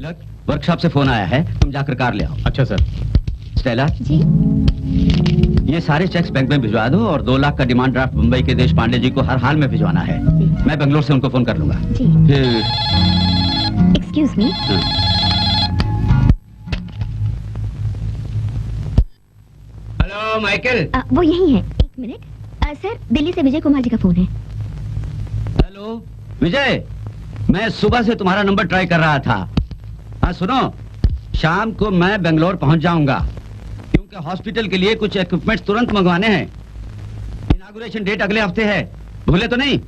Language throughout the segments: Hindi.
तिलक, वर्कशॉप से फोन आया है, तुम जाकर कार ले आओ। अच्छा सर। स्टेला जी। ये सारे चेक्स बैंक में भिजवा दो और 2 लाख का डिमांड ड्राफ्ट मुंबई के देश पांडे जी को हर हाल में भिजवाना है। मैं बेंगलोर से उनको फोन कर लूंगा। जी। Excuse me. Hello Michael. वो यही है, 1 मिनट। सर, दिल्ली से विजय कुमार जी का फोन है। हेलो विजय, मैं सुबह से तुम्हारा नंबर ट्राई कर रहा था। हाँ सुनो, शाम को मैं बेंगलोर पहुंच जाऊंगा क्योंकि हॉस्पिटल के लिए कुछ इक्विपमेंट्स तुरंत मंगवाने हैं। इनॉग्रेशन डेट अगले हफ्ते है, भूले तो नहीं?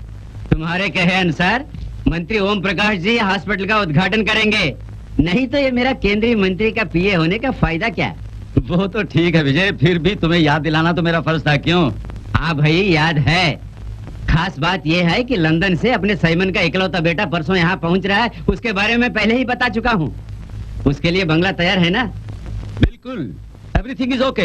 तुम्हारे कहे अनुसार मंत्री ओम प्रकाश जी हॉस्पिटल का उद्घाटन करेंगे, नहीं तो ये मेरा केंद्रीय मंत्री का पीए होने का फायदा क्या? वो तो ठीक है विजय, फिर भी तुम्हें याद दिलाना तो मेरा फर्ज था। क्यों? हाँ भाई याद है। खास बात यह है कि लंदन से अपने साइमन का इकलौता बेटा परसों यहाँ पहुँच रहा है, उसके बारे में पहले ही बता चुका हूँ। उसके लिए बंगला तैयार है ना? बिल्कुल, एवरीथिंग इज ओके।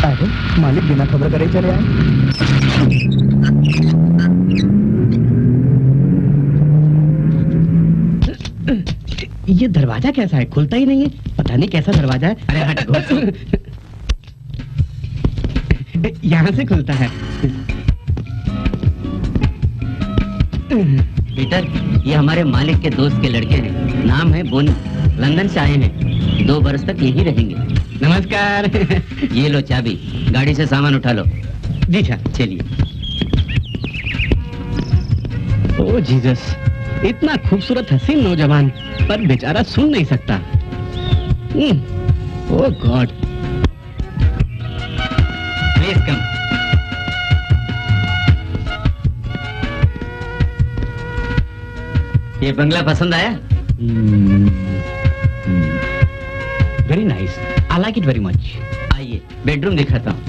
अरे मालिक बिना खबर करे चले आए। ये दरवाजा कैसा है, खुलता ही नहीं है, पता नहीं कैसा दरवाजा है। अरे हट घोसो। यहाँ से खुलता है। पीटर, ये हमारे मालिक के दोस्त के लड़के हैं, नाम है बोनी, लंदन से आए हैं, 2 बरस तक यहीं रहेंगे। नमस्कार। ये लो चाबी, गाड़ी से सामान उठा लो। जी सर। चलिए। ओ जीसस, इतना खूबसूरत हसीन नौजवान, पर बेचारा सुन नहीं सकता। ओ गॉड। Please come. ये बंगला पसंद आया? Very nice, I like it very much. आइए बेडरूम दिखाता हूँ।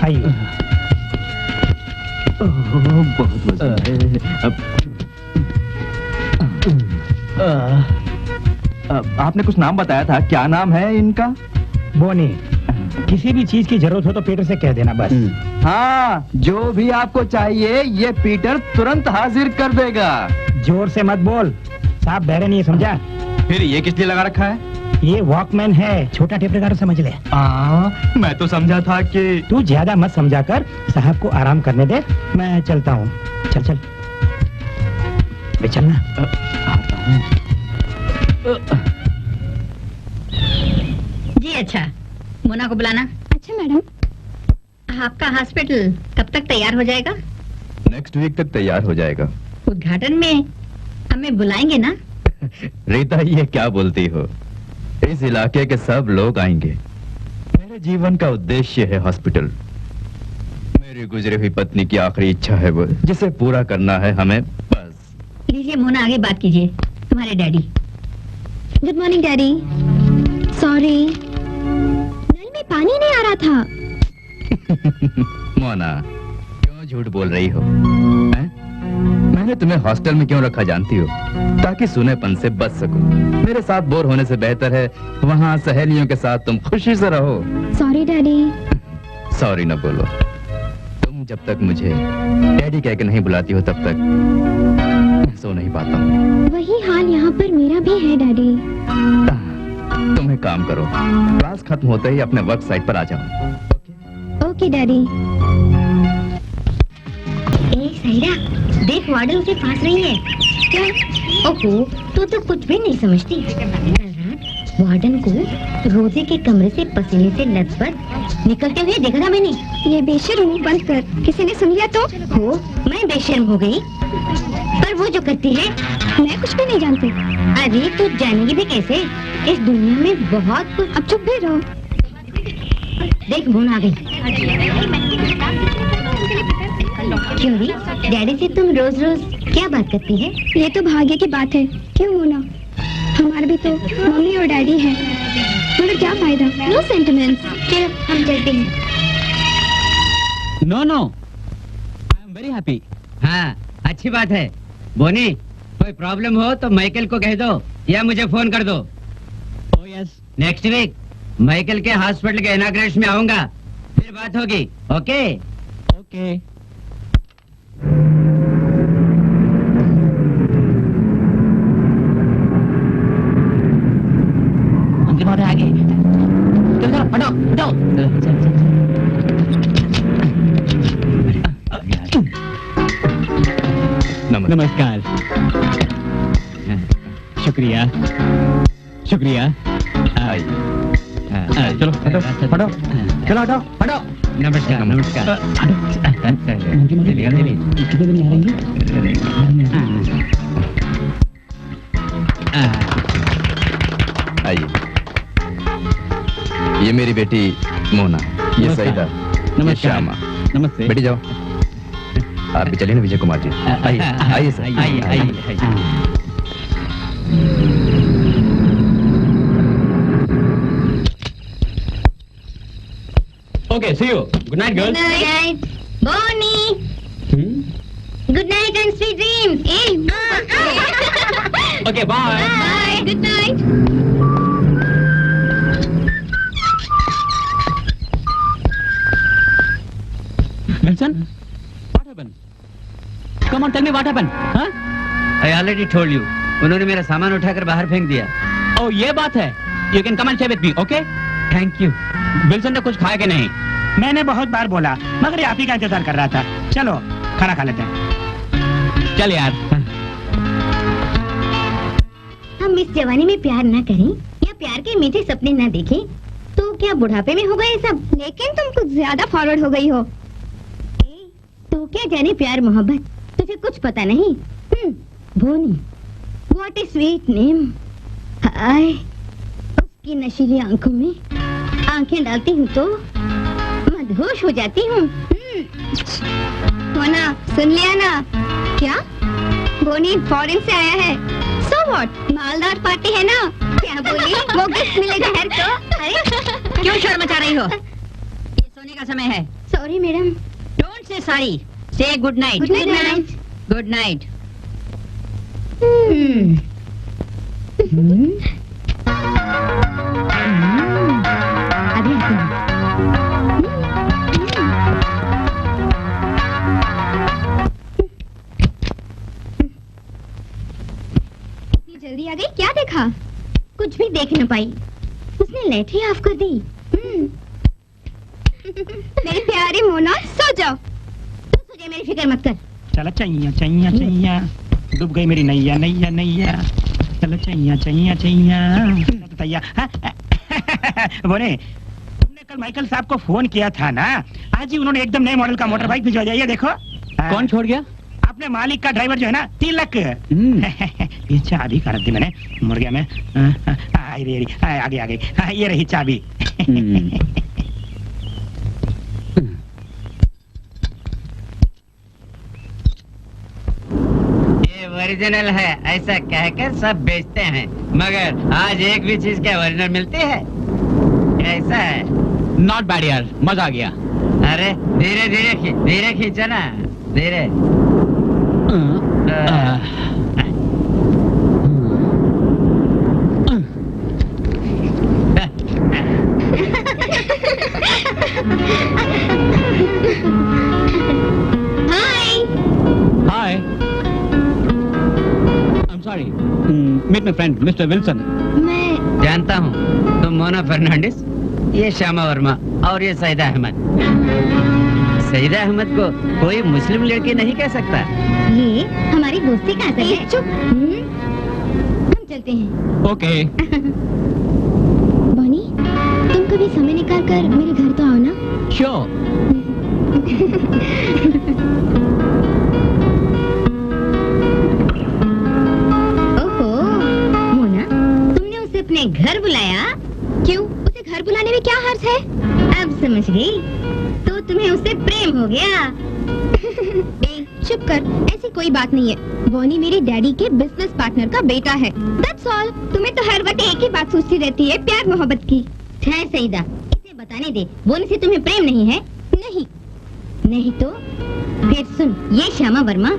आइए। बहुत मजा आपने कुछ नाम बताया था, क्या नाम है इनका? बोनी। किसी भी चीज की जरूरत हो तो पीटर से कह देना बस। हाँ, जो भी आपको चाहिए ये पीटर तुरंत हाजिर कर देगा। जोर से मत बोल, साहब बहरे नहीं है, समझा? फिर ये किस लिए लगा रखा है? ये वॉकमैन है, छोटा टेप रिकॉर्डर समझ ले। मैं तो समझा था कि तू ज्यादा मत समझा कर, साहब को आराम करने दे, मैं चलता हूँ। चल चल बे, चलना। जी अच्छा, मोना को बुलाना। अच्छा मैडम। आपका हॉस्पिटल कब तक तैयार हो जाएगा? नेक्स्ट वीक तक तैयार हो जाएगा। उद्घाटन में हमें बुलाएंगे ना? रीता, ये क्या बोलती हो? इस इलाके के सब लोग आएंगे। मेरे जीवन का उद्देश्य है हॉस्पिटल। मेरी गुजरी हुई पत्नी की आखिरी इच्छा है वो, जिसे पूरा करना है हमें, बस। लीजिए मोना, आगे बात कीजिए। तुम्हारे daddy. Good morning daddy. Sorry, नल में पानी नहीं आ रहा था। मोना, क्यों झूठ बोल रही हो? हैं? मैंने तुम्हें हॉस्टल में क्यों रखा जानती हो? ताकि सुनेपन से बच सको। मेरे साथ बोर होने से बेहतर है वहाँ सहेलियों के साथ तुम खुशी से रहो। Sorry daddy. सॉरी न बोलो। तुम जब तक मुझे डैडी कह के नहीं बुलाती हो तब तक मैं सो नहीं पाता हूँ। वही हाल यहाँ पर मेरा भी है डैडी। तुम एक काम करो, क्लास खत्म होते ही अपने वर्क साइट पर आ जाओ। Okay daddy. ए सहीरा, देख वार्डन उसे फांस रही है। क्या? ओहो, तू तो कुछ भी नहीं समझती। वार्डन को रोजे के कमरे से पसीने से लथपथ निकलते हुए देखा मैंने। ये बेशर्म, बंद कर, किसी ने सुन लिया तो? हो, मैं बेशर्म हो गई, पर वो जो करती है मैं कुछ भी नहीं जानती। अरे तू जानेगी भी कैसे? इस दुनिया में बहुत कुछ। अब चुप भी रहो। देख मोना आ गई। क्यों री, डैडी से तुम रोज रोज क्या बात करती है? ये तो भाग्य की बात है। क्यों मोना, हमारे भी तो मम्मी और डैडी हैं, मगर क्या फायदा? No sentiments. चलो हम चलते हैं। No no, am very happy. हाँ, अच्छी बात है। बोनी, कोई प्रॉब्लम हो तो माइकल को कह दो या मुझे फोन कर दो। Oh yes. Next week Michael के हॉस्पिटल के इनॉग्रेशन में आऊंगा, फिर बात होगी। ओके? ओके। अंतिम बात है आगे। चल चल, हटो हटो। नमस्कार। शुक्रिया शुक्रिया। चलो हटो हटो, चलो हटो हटो। नमस्कार नमस्कार। चलिए चलिए। कितने दिन यहाँ रहेंगे? आइए, ये मेरी बेटी मोना, ये नमस्कार। सईदा, ये श्यामा। नमस्ते। बेटी जाओ। आप भी चलिए ना विजय कुमार जी। आइए आइए सर, आइए आइए। Okay, see you. Good night good girls. Night Bonnie. Good night and sweet dreams. Okay bye. Bye, good night. Wilson, what happened? Come on, tell me what happened? हाँ? I already told you. उन्होंने मेरा सामान उठाकर बाहर फेंक दिया। Oh, ये बात है। You can come and stay with me, okay? Thank you. Wilson ने कुछ खाया कि नहीं? मैंने बहुत बार बोला, मगर ये आप ही का इंतजार कर रहा था। चलो खाना खा लेते हैं। चल यार। हम इस जवानी में प्यार ना करें या प्यार के मीठे सपने ना देखें तो क्या बुढ़ापे में होगा ये सब? लेकिन तुम कुछ ज्यादा फॉरवर्ड हो गई हो। ए, तू क्या जाने प्यार मोहब्बत, तुझे कुछ पता नहीं। बोनी, व्हाट ए स्वीट नेम। हाय, उसकी नशीली आंखों में आंखें डालती हूँ तो मदहोश हो जाती हूँ। मोना, सुन लिया ना? क्या? बोनी फॉरेन से आया है। So what? मालदार पार्टी है ना? क्या बोली? वो गिफ्ट मिलेगा है तो। अरे क्यों शर्म मचा रही हो? ये सोने का समय है। Sorry madam. Don't say sorry, say good night. Good night, madam. Good night. अभी आती हूँ। इतनी जल्दी आ गई, क्या देखा? कुछ भी देख न पाई, उसने लैटरी ऑफ कर दी। मेरी प्यारी मोना, सो जाओ। तू तुझे मेरी फिक्र मत कर। चलो चैया चैया चैया, डूब गई मेरी नैया नैया नैया। चलो चैया चैया चैया। तैया बोले, तुमने कल माइकल साहब को फोन किया था ना? आज ही उन्होंने एकदम नए मॉडल का मोटर बाइक भिजवा दिया। ये देखो। कौन छोड़ गया? अपने मालिक का ड्राइवर जो है ना, तिलक। ये चाबी कर दी मैंने मुर्गिया में। आगे आगे ये रही चाबी। ये ओरिजिनल है ऐसा कहकर सब बेचते हैं, मगर आज एक भी चीज क्या ओरिजिनल मिलती है? कैसा है? नॉट बैड यार, मजा आ गया। अरे धीरे धीरे खींचो ना, धीरे। हाय। I'm sorry. Meet my friend, Mr. Wilson. मैं जानता हूँ, तुम मोना फर्नांडिस, ये श्यामा वर्मा और ये सईदा अहमद। सईदा अहमद को कोई मुस्लिम लड़की नहीं कह सकता। ये हमारी दोस्ती का असर है। चुप। हम चलते हैं। ओके। बनी, तुम कभी समय निकाल कर मेरे घर तो आओ ना। श्योर। ओहो, मोना, तुमने उसे अपने घर बुलाया? क्यों? उसे घर बुलाने में क्या हर्ज है? अब समझ गई, तो तुम्हें उससे प्रेम हो गया। ए, चुप कर, ऐसी कोई बात नहीं है। बॉनी मेरे डैडी के बिजनेस पार्टनर का बेटा है। That's all. तुम्हें तो हर वक्त एक ही बात सोचती रहती है, प्यार मोहब्बत की। है सईदा, इसे बताने दे, बोनी से तुम्हें प्रेम नहीं है? नहीं। नहीं तो फिर सुन, ये श्यामा वर्मा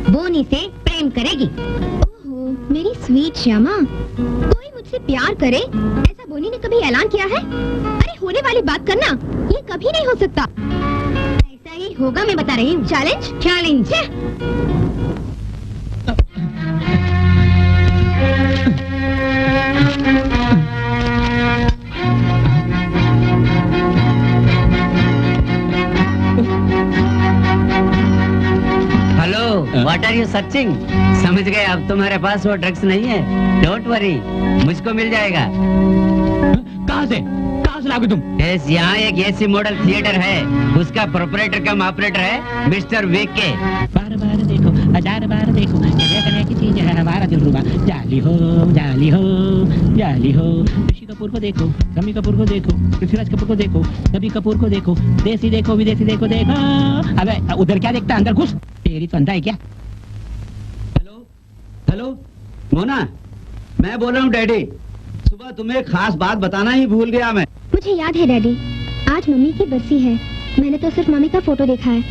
बोनी से प्रेम करेगी। ओहो, मेरी स्वीट श्यामा, कोई मुझसे प्यार करे ऐसा बोनी ने कभी ऐलान किया है? अरे होने वाली बात करना, ये कभी नहीं हो सकता। ऐसा ही होगा, मैं बता रही हूँ। Challenge? Challenge. Hello, what are you searching? समझ गए, अब तुम्हारे पास वो ड्रग्स नहीं है। डोंट वरी, मुझको मिल जाएगा। कहाँ से लाओगे तुम? यस, यहाँ एक एसी मॉडल थिएटर है, उसका प्रोपराइटर कम ऑपरेटर है मिस्टर विके। बार बार देखो, हजार बार देखो, ये करने की चीज है हमारा दिलरुबा। जाली हो, जाली हो, जाली हो। ऋषि कपूर को देखो, शम्मी कपूर को देखो, पृथ्वीराज कपूर को देखो, रवि कपूर को देखो, देसी देखो, विदेशी देखो, देखो। अबे उधर क्या देखता, अंदर घुस। तेरी तो अंधा है क्या? हेलो हेलो मोना, मैं बोल रहा हूँ डैडी। सुबह तुम्हें एक खास बात बताना ही भूल गया मैं। मुझे याद है डैडी, आज मम्मी की बरसी है। मैंने तो सिर्फ मम्मी का फोटो देखा है,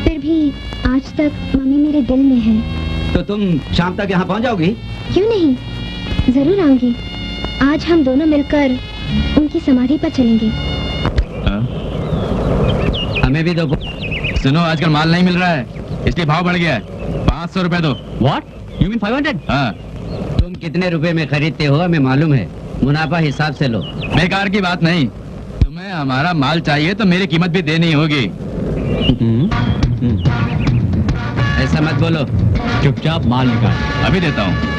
फिर भी आज तक मम्मी मेरे दिल में है। तो तुम शाम तक यहाँ पहुँच जाओगी? क्यों नहीं, जरूर आऊंगी। आज हम दोनों मिलकर उनकी समाधि पर चलेंगे। हमें भी दो। सुनो, आजकल माल नहीं मिल रहा है, इसलिए भाव बढ़ गया है। 500 रुपए दो। What? You mean 500? हाँ, तुम कितने रुपए में खरीदते हो हमें मालूम है, मुनाफा हिसाब से लो। बेकार की बात नहीं, तुम्हें हमारा माल चाहिए तो मेरी कीमत भी देनी होगी। ऐसा मत बोलो। चुपचाप माल निकाल। अभी देता हूँ।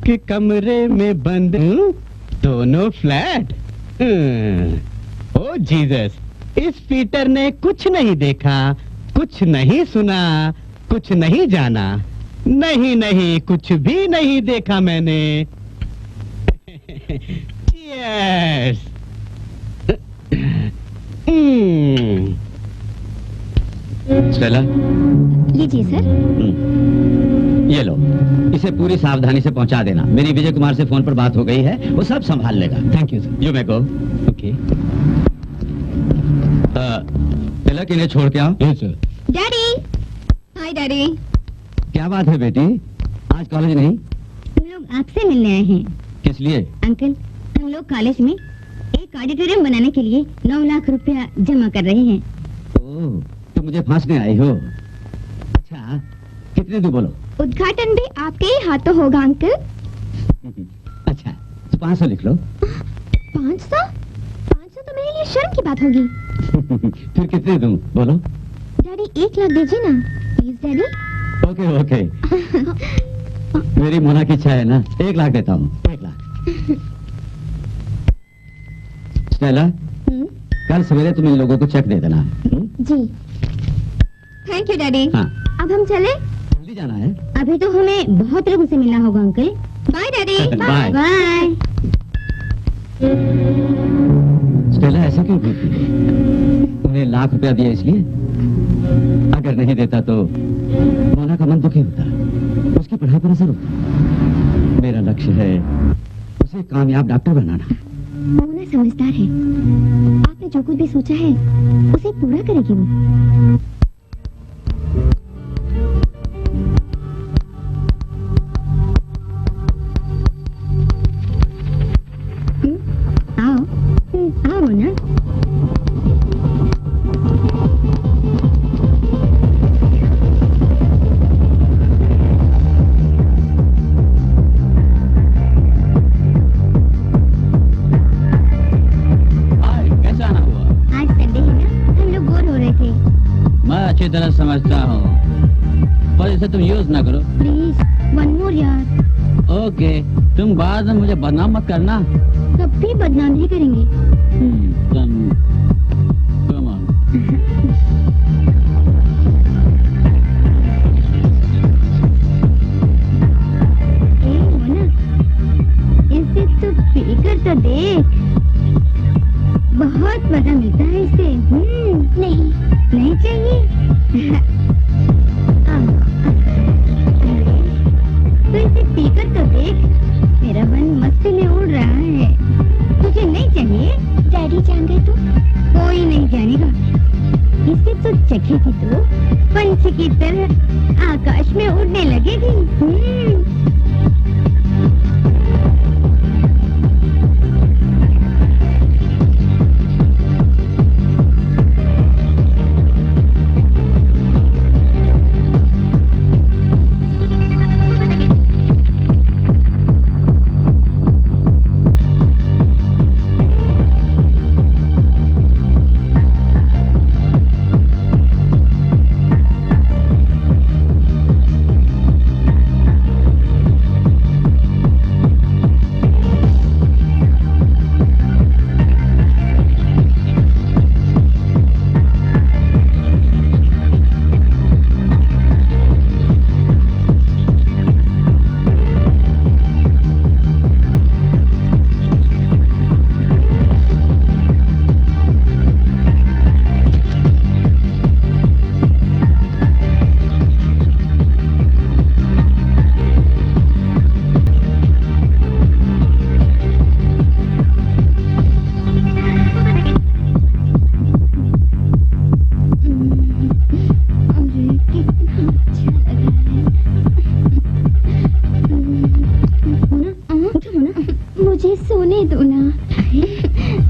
एक कमरे में बंद दोनों फ्लैट। ओ जीसस, इस पीटर ने कुछ नहीं देखा, कुछ नहीं सुना, कुछ नहीं जाना। नहीं नहीं, कुछ भी नहीं देखा मैंने। Cheers! स्टेला, लीजिए सर। ये लो, इसे पूरी सावधानी से पहुंचा देना। मेरी विजय कुमार से फोन पर बात हो गई है, वो सब संभाल लेगा। Thank you sir. You may go. Okay. Tilak, इन्हें छोड़ के आओ। Yes sir. Daddy. Hi daddy. क्या बात है बेटी, आज कॉलेज नहीं? हम लोग आपसे मिलने आए हैं। किस लिए? अंकल, हम लोग कॉलेज में एक ऑडिटोरियम बनाने के लिए 9 लाख रुपया जमा कर रहे हैं। ओह, तो मुझे फांसने आई हो। अच्छा, कितने दो बोलो? उद्घाटन भी आपके ही हाथों होगा अंकल। अच्छा, तो 500 लिख लो। 500? 500 तो मेरे लिए शर्म की बात होगी। फिर कितने दूं बोलो? डैडी 1 लाख दीजिए ना, प्लीज डैडी। Okay okay. मेरी मोना की इच्छा है ना, 1 लाख देता हूँ। 1 लाख। स्टेला, कल सवेरे तुम इन लोगों को चेक दे देना। जी। Thank you daddy. हाँ। अब हम चले? जल्दी जाना है। अभी तो हमें बहुत लोगों से मिलना होगा uncle. Bye daddy. Bye. Bye. Stella ऐसा क्यों करती है? उन्हें 1 लाख रुपया दिया इसलिए? अगर नहीं देता तो मोना का मन दुखी होता, उसकी पढ़ाई पर असर होता। मेरा लक्ष्य है उसे कामयाब डॉक्टर बनाना। मोना समझदार है, आपने जो कुछ भी सोचा है उसे पूरा करेगी वो। आओ आओ मोना। कैसा आना हुआ? आज संडे है ना, हम लोग बोर हो रहे थे। मैं अच्छी तरह समझता हूँ, पर इसे तुम यूज ना करो। प्लीज वन मोर यार। ओके, तुम बाद में मुझे बदनाम मत करना। कभी बदनाम नहीं करेंगे। Come on. ए मोना, इसे तो पीकर तो देख, बहुत मजा मिलता है इससे। नहीं नहीं चाहिए। तो इसे पीकर तो देख, मेरा मन मस्ती में उड़ रहा है। तुझे नहीं चाहिए? डैडी जान गए तो? कोई नहीं जानेगा। इसे तो चखेगी तो पंछी की तरह आकाश में उड़ने लगेगी। मुझे सोने दो ना,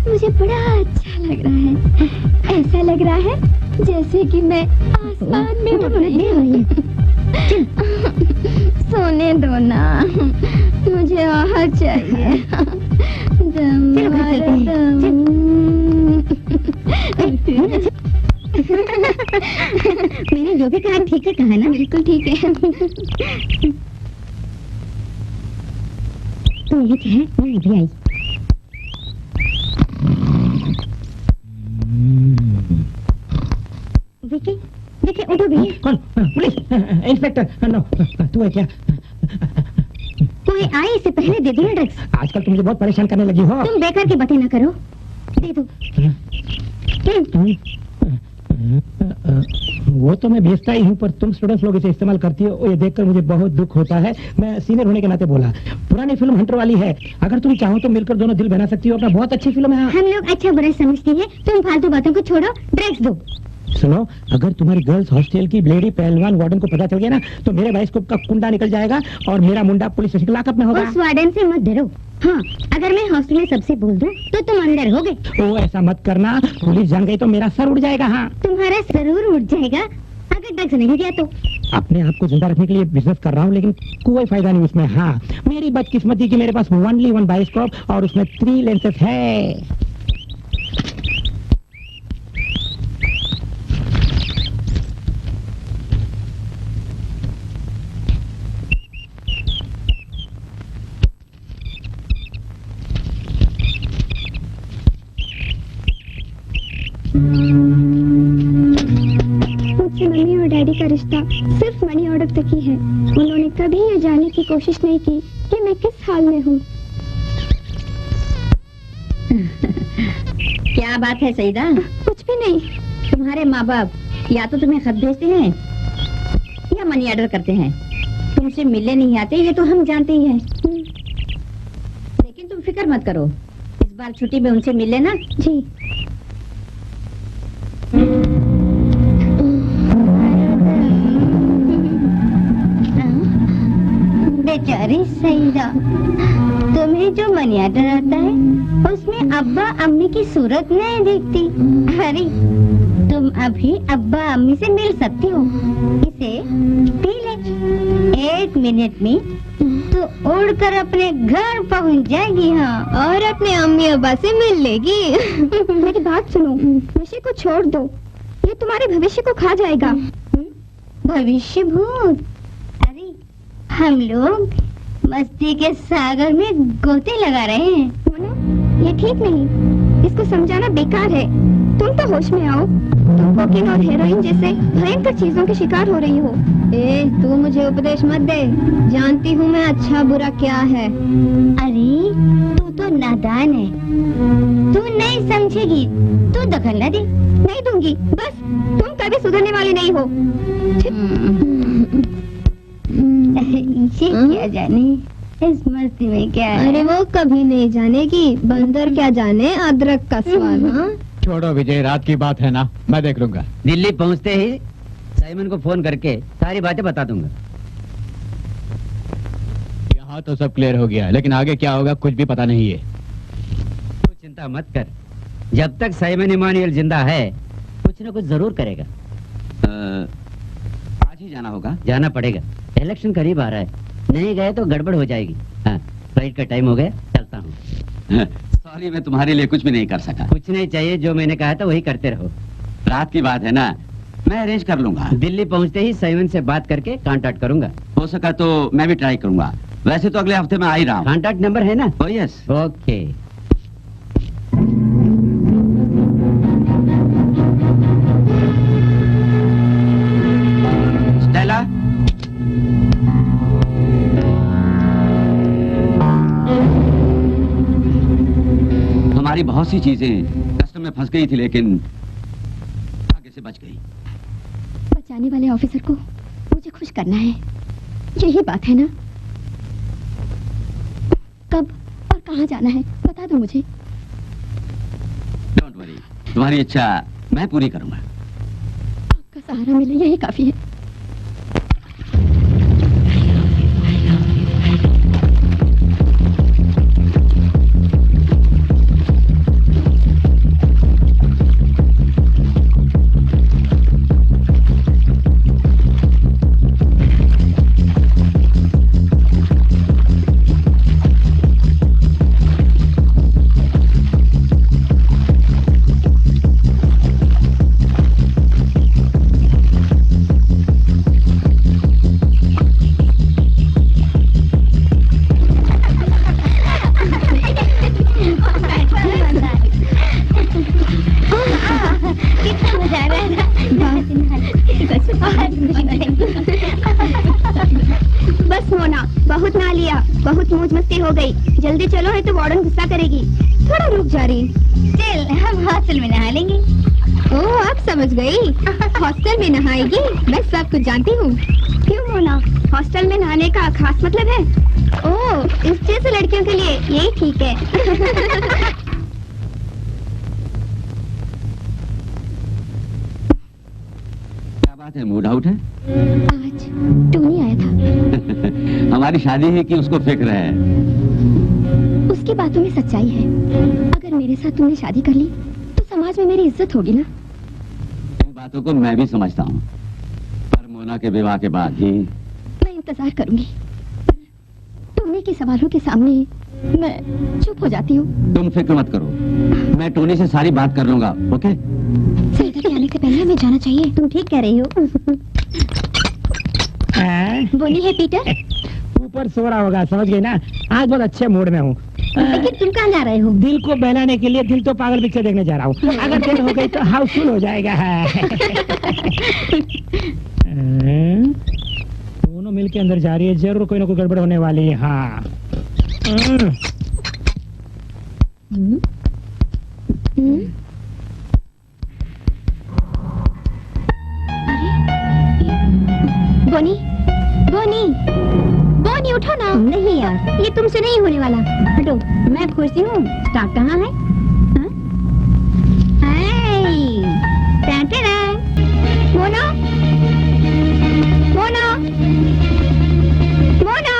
मुझे बड़ा अच्छा लग रहा है। ऐसा लग रहा है जैसे कि मैं आसमान में उड़ रही हूँ। सोने दो ना, मुझे आहट चाहिए। दम मारो दम। मैंने जो भी कहा ठीक है कहा ना? बिल्कुल ठीक है। तो ये क्या है? मैं अभी आई। देखे देखे, उठो भी। कौन? Police inspector? नो, तू है क्या? कोई आए इससे पहले दे दो ना ड्रग्स। आजकल तुम मुझे बहुत परेशान करने लगी हो। तुम बेकार की बातें ना करो, दे दो। वो तो मैं बेचता ही हूँ, पर तुम स्टूडेंट्स लोग इसे इस्तेमाल करती हो, ये देखकर मुझे बहुत दुख होता है। मैं सीनियर होने के नाते बोला। पुरानी फिल्म हंटर वाली है, अगर तुम चाहो तो मिलकर दोनों दिल बना सकती हो। अपना बहुत अच्छी फिल्म है। हम लोग अच्छा बुरा समझती है, तुम फालतू बातों को छोड़ो, ड्रग्स दो। सुनो, अगर तुम्हारी गर्ल्स हॉस्टल की ब्लेडी पहलवान वार्डन को पता चल गया ना, तो मेरे बाइस्कोप का कुंडा निकल जाएगा और मेरा मुंडा पुलिस स्टेशन लॉकअप में होगा। उस वार्डन से मत डरो। हाँ, अगर मैं हॉस्टल में सबसे बोल दूं तो तुम अंदर होगे। ओ, ऐसा मत करना, पुलिस जान गई तो मेरा सर उड़ जाएगा। हाँ, तुम्हारा जरूर उठ जाएगा अगर ड्रग्स नहीं दिया तो। अपने आप को जिंदा रखने के लिए बिजनेस कर रहा हूँ, लेकिन कोई फायदा नहीं उसमें। हाँ, मेरी बदकिस्मती की मेरे पास ओनली वन बाइस्कोप और उसमें 3 लेंसेज है। मुझसे मम्मी और डैडी का रिश्ता सिर्फ मनी ऑर्डर तक ही है। उन्होंने कभी ये जानने की कोशिश नहीं की कि मैं किस हाल में हूँ। क्या बात है सईदा? कुछ भी नहीं। तुम्हारे माँ बाप या तो तुम्हें खत भेजते हैं या मनी ऑर्डर करते हैं। तुमसे मिलने नहीं आते, ये तो हम जानते ही हैं। लेकिन तुम फिक्र मत करो, इस बार छुट्टी में उनसे मिल लेना। जी। बेचारी सईदा, तुम्हें जो मनी ऑर्डर आता है उसमें अब्बा अम्मी की सूरत नहीं दिखती। अरे तुम अभी अब्बा अम्मी से मिल सकती हो, इसे पी ले। 1 मिनट में तो उड़कर अपने घर पहुंच जाएगी। हाँ, और अपने अम्मी अब्बा से मिल लेगी। मेरी बात सुनो, नशे को छोड़ दो, ये तुम्हारे भविष्य को खा जाएगा। भविष्य भूत? अरे हम लोग मस्ती के सागर में गोते लगा रहे हैं। मोनू, ये ठीक नहीं, इसको समझाना बेकार है। तुम तो होश में आओ, तुम कोकीन और हेरोइन जैसे भयंकर चीजों के शिकार हो रही हो। तू मुझे उपदेश मत दे, जानती हूँ मैं अच्छा बुरा क्या है। अरे तू तो नादान है, तू नहीं समझेगी, तू दखल न दे। नहीं दूंगी, बस तुम कभी सुधरने वाली नहीं हो। इसे क्या जाने इस मस्ती में क्या है। अरे वो कभी नहीं जानेगी, बंदर क्या जाने अदरक का स्वाद। हाँ? छोड़ो विजय, रात की बात है ना, मैं देख लूंगा। दिल्ली पहुंचते ही साइमन को फोन करके सारी बातें बता दूंगा। यहाँ तो सब क्लियर हो गया, लेकिन आगे क्या होगा कुछ भी पता नहीं है। तू चिंता मत कर, जब तक साइमन इमानुएल जिंदा है कुछ न कुछ जरूर करेगा। आज ही जाना होगा? जाना पड़ेगा, इलेक्शन करीब आ रहा है, नहीं गए तो गड़बड़ हो जाएगी। हाँ, फ्लाइट का टाइम हो गया, चलता हूँ। सॉरी, मैं तुम्हारे लिए कुछ भी नहीं कर सका। कुछ नहीं चाहिए, जो मैंने कहा था वही करते रहो। रात की बात है ना, मैं अरेंज कर लूंगा। दिल्ली पहुंचते ही साइमन से बात करके कांटेक्ट करूंगा। हो सका तो मैं भी ट्राई करूंगा। वैसे तो अगले हफ्ते में आ ही रहा हूँ। कांटेक्ट नंबर है ना? Oh, yes. ओके। स्टेला, हमारी बहुत सी चीजें कस्टम में फंस गई थी, लेकिन आगे से बच गई। बचाने वाले ऑफिसर को मुझे खुश करना है, यही बात है ना? कब और कहाँ जाना है बता दो मुझे। डोंट वरी, तुम्हारी इच्छा मैं पूरी करूंगा। आपका सहारा मिले यही काफी है। बहुत मौज मस्ती हो गई। जल्दी चलो नहीं तो वार्डन गुस्सा करेगी। थोड़ा रुक जा रही। चल हम हॉस्टल में नहा लेंगे। ओह अब समझ गई। हॉस्टल में नहाएगी? मैं सब कुछ जानती हूँ। क्यों मोना, हॉस्टल में नहाने का खास मतलब है? ओह इस जैसे लड़कियों के लिए यही ठीक है। क्या बात है, मूड आउट है? आज टोनी आया था। हमारी शादी है कि उसको फिक्र है? उसकी बातों में सच्चाई है। अगर मेरे साथ तुमने शादी कर ली तो समाज में मेरी इज्जत होगी ना। इन बातों को मैं भी समझता हूँ, पर मोना के विवाह के बाद ही। मैं इंतजार करूंगी। टोनी के सवालों के सामने मैं चुप हो जाती हूँ। तुम फिक्र मत करो, मैं टोनी से सारी बात कर लूंगा। ओके? सैदा के आने से पहले हमें जाना चाहिए। तुम ठीक कह रही हो। बोली है पीटर। ऊपर सो रहा होगा, समझ गई ना। आज बहुत अच्छे मूड में हूँ। लेकिन तुम कहाँ जा रहे हो? दिल को बहलाने के लिए दिल तो पागल पिक्चर देखने जा रहा हूँ। अगर दिल हो गई तो हाउसफुल हो जाएगा। दोनों मिलके अंदर जा रही है, जरूर कोई ना कोई गड़बड़ होने वाली है। हाँ बोनी, बोनी, बोनी उठो ना। नहीं यार, ये तुमसे नहीं होने वाला। हटो। मैं पूछती हूँ स्टाफ कहाँ है? हाँ? हाय, टाटा। मोना, मोना, मोना।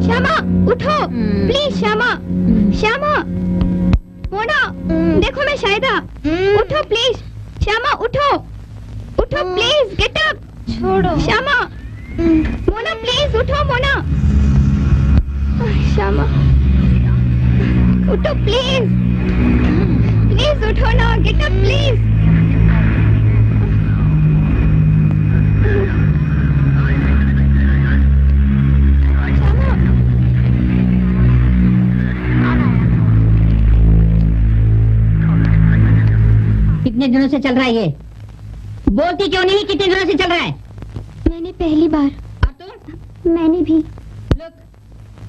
श्यामा उठो प्लीज। श्यामा, श्यामा, मोना देखो मैं शायदा। उठो प्लीज। श्यामा उठो, उठो प्लीज। Get up. छोड़ो श्यामा। मोना प्लीज उठो। मोना, श्यामा उठो प्लीज। प्लीज उठो ना। Get up please. कितने दिनों से चल रहा है ये? बोलती क्यों नहीं? कितने दिनों से चल रहा है? मैंने पहली बार। और तुम? मैंने भी। लोग,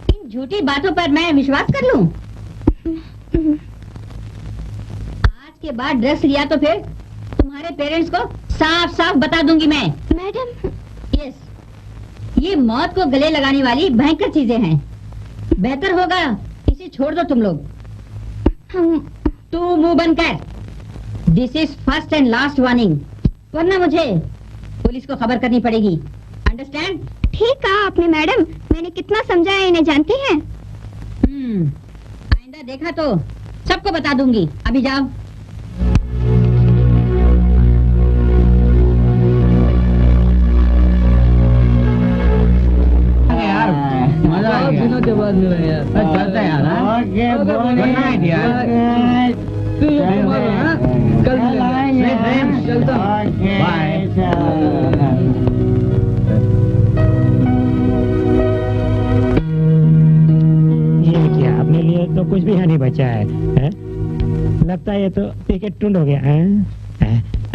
इन झूठी बातों पर मैं विश्वास कर लूं? आज के बाद ड्रग्स लिया तो फिर तुम्हारे पेरेंट्स को साफ साफ बता दूंगी मैं। मैडम। यस, ये मौत को गले लगाने वाली भयंकर चीजें हैं। बेहतर होगा इसे छोड़ दो तुम लोग। तू मुंह बंद कर। This is first and last warning, वरना मुझे पुलिस को खबर करनी पड़ेगी। अंडरस्टैंड? ठीक कहा आपने मैडम। मैंने कितना समझाया, इन्हें जानती हैं। आइंदा देखा तो सबको बता दूंगी। अभी जाओ। यार मजा आ गया। दिनों के बाद मिले यार। चलते हैं यार। ओके यार। कल चलता हूँ। बाय। ये क्या, अपने लिए तो कुछ भी नहीं बचा है? लगता है ये तो टिकट टूंड हो गया है?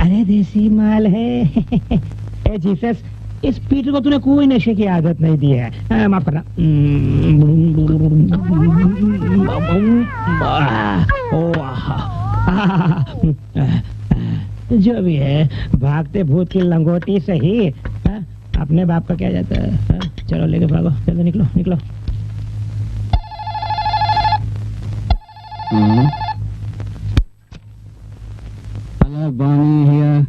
अरे देसी माल है। ए जीसस, इस पीटर को तूने कोई नशे की आदत नहीं दी है। माफ करना। जो भी है, भागते भूत की लंगोटी सही। अपने बाप का क्या जाता है? चलो लेके भागो, चलो निकलो निकलो। Hello Bonnie here.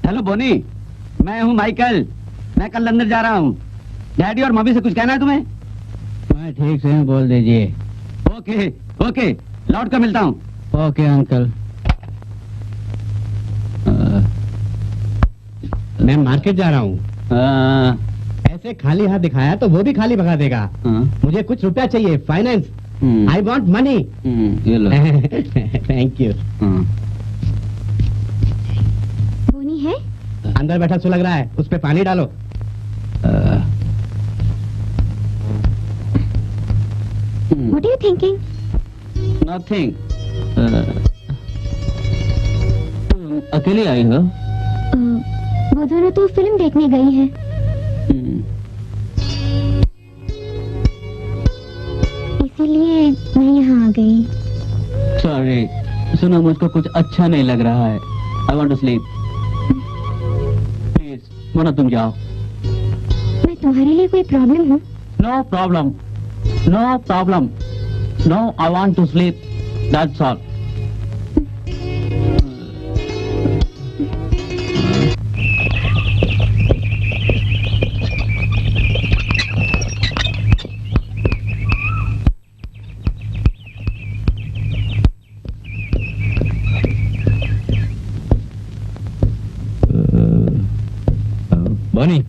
Hello Bonnie, मैं हूँ माइकल। मैं कल लंदन जा रहा हूँ। डैडी और मम्मी से कुछ कहना है तुम्हें? मैं ठीक से बोल दीजिए। ओके ओके, लौट कर मिलता हूँ। Okay uncle. मैं मार्केट जा रहा हूँ। ऐसे खाली हाथ दिखाया तो वो भी खाली भगा देगा। मुझे कुछ रुपया चाहिए, फाइनेंस। I want money. ये लो। Thank you. बोनी है? अंदर बैठा सो लग रहा है, उस पे पानी डालो। What are you thinking? Nothing. तुम अकेले आई हो? वो दोनों तो फिल्म देखने गई हैं। इसीलिए मैं यहाँ आ गई। सॉरी, सुनो मुझको कुछ अच्छा नहीं लग रहा है। I want to sleep. Please Mona तुम जाओ। मैं तुम्हारे लिए कोई प्रॉब्लम हूँ? No problem, no problem, no I want to sleep, that's all. बनी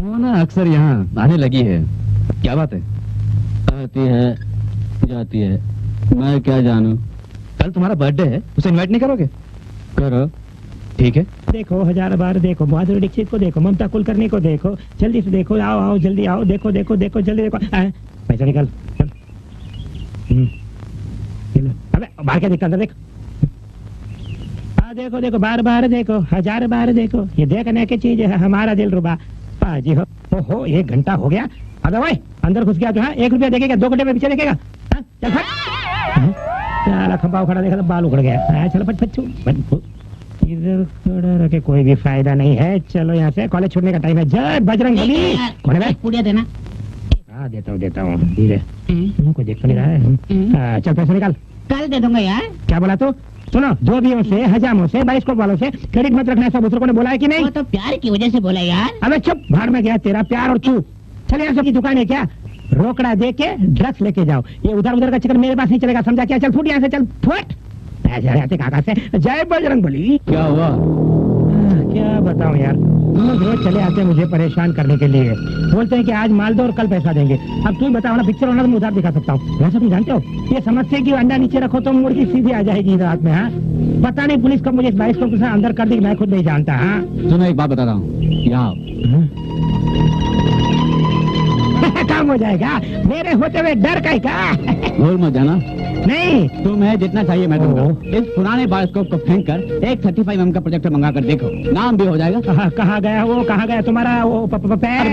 मोना अक्सर यहाँ आने लगी है, क्या बात है? आती है जाती है, मैं क्या जानूं। कल तुम्हारा बर्थडे है, उसे इनवाइट नहीं करोगे? करो। ठीक है। देखो, हजार बार देखो, माधुरी दीक्षित को देखो, ममता कुलकर्णी को देखो, जल्दी से देखो, आओ आओ जल्दी आओ, देखो देखो देखो जल्दी देखो। पैसा निकाल, चल। अबे बाहर क्या देखता, अंदर देख। देखो देखो, बार बार देखो, हजार बार देखो, ये देखने की चीज है, हमारा दिल रुबा। जी हो, ओहो 1 घंटा हो गया। अबे भाई अंदर घुस गया तो है, 1 रुपया देखेगा, 2 घंटे में पीछे देखेगा। चल फट। चला खंबा उखड़ा देखा तो बाल उखड़ गया। चलो फट फट इधर खड़ा रखे कोई भी फायदा नहीं है। चलो यहाँ से, कॉलेज छोड़ने का टाइम है। जय बजरंगबली। कौन है? पुड़िया देना। हाँ देता हूँ धीरे, कोई देख तो नहीं रहा है। चल पैसे निकाल। कल दे दूंगा यार। क्या बोला तू? सुनो, धोबियों से, हजामों से, बाइस्कोप वालों से क्रेडिट मत रखना, ऐसा दूसरों ने बोला है कि नहीं? वो तो प्यार की वजह से बोला यार। अबे चुप, भाड़ में गया तेरा प्यार और तू। चल यहाँ की दुकान है क्या? रोकड़ा दे के ड्रग्स लेके जाओ। ये उधर उधर का चक्कर मेरे पास नहीं चलेगा, समझा क्या? चल फुट यहाँ से, चल फुट। ऐसे आते काका से। जय बजरंगबली। क्या हुआ? क्या बताऊं यार, लोग रोज चले आते हैं मुझे परेशान करने के लिए। बोलते हैं कि आज माल दो और कल पैसा देंगे। अब तुम बताओ ना, पिक्चर होना तो मैं उधार दिखा सकता हूँ। वैसे तुम जानते हो, ये समझते कि अंडा नीचे रखो तो मुर्गी सीधी आ जाएगी रात में। हाँ पता नहीं पुलिस कब मुझे इस बाइस को अंदर कर दी, मैं खुद नहीं जानता। हाँ सुनो एक बात बता रहा हूँ, यहाँ काम हो जाएगा, मेरे होते हुए डर का ही का। भूल मत जाना। नहीं तुम्हें जितना चाहिए मैं दूंगा। इस पुराने बायोस्कोप को फेंक कर एक 35mm का प्रोजेक्टर मंगा कर देखो, नाम भी हो जाएगा। कहाँ गया वो, कहाँ गया तुम्हारा वो पैर?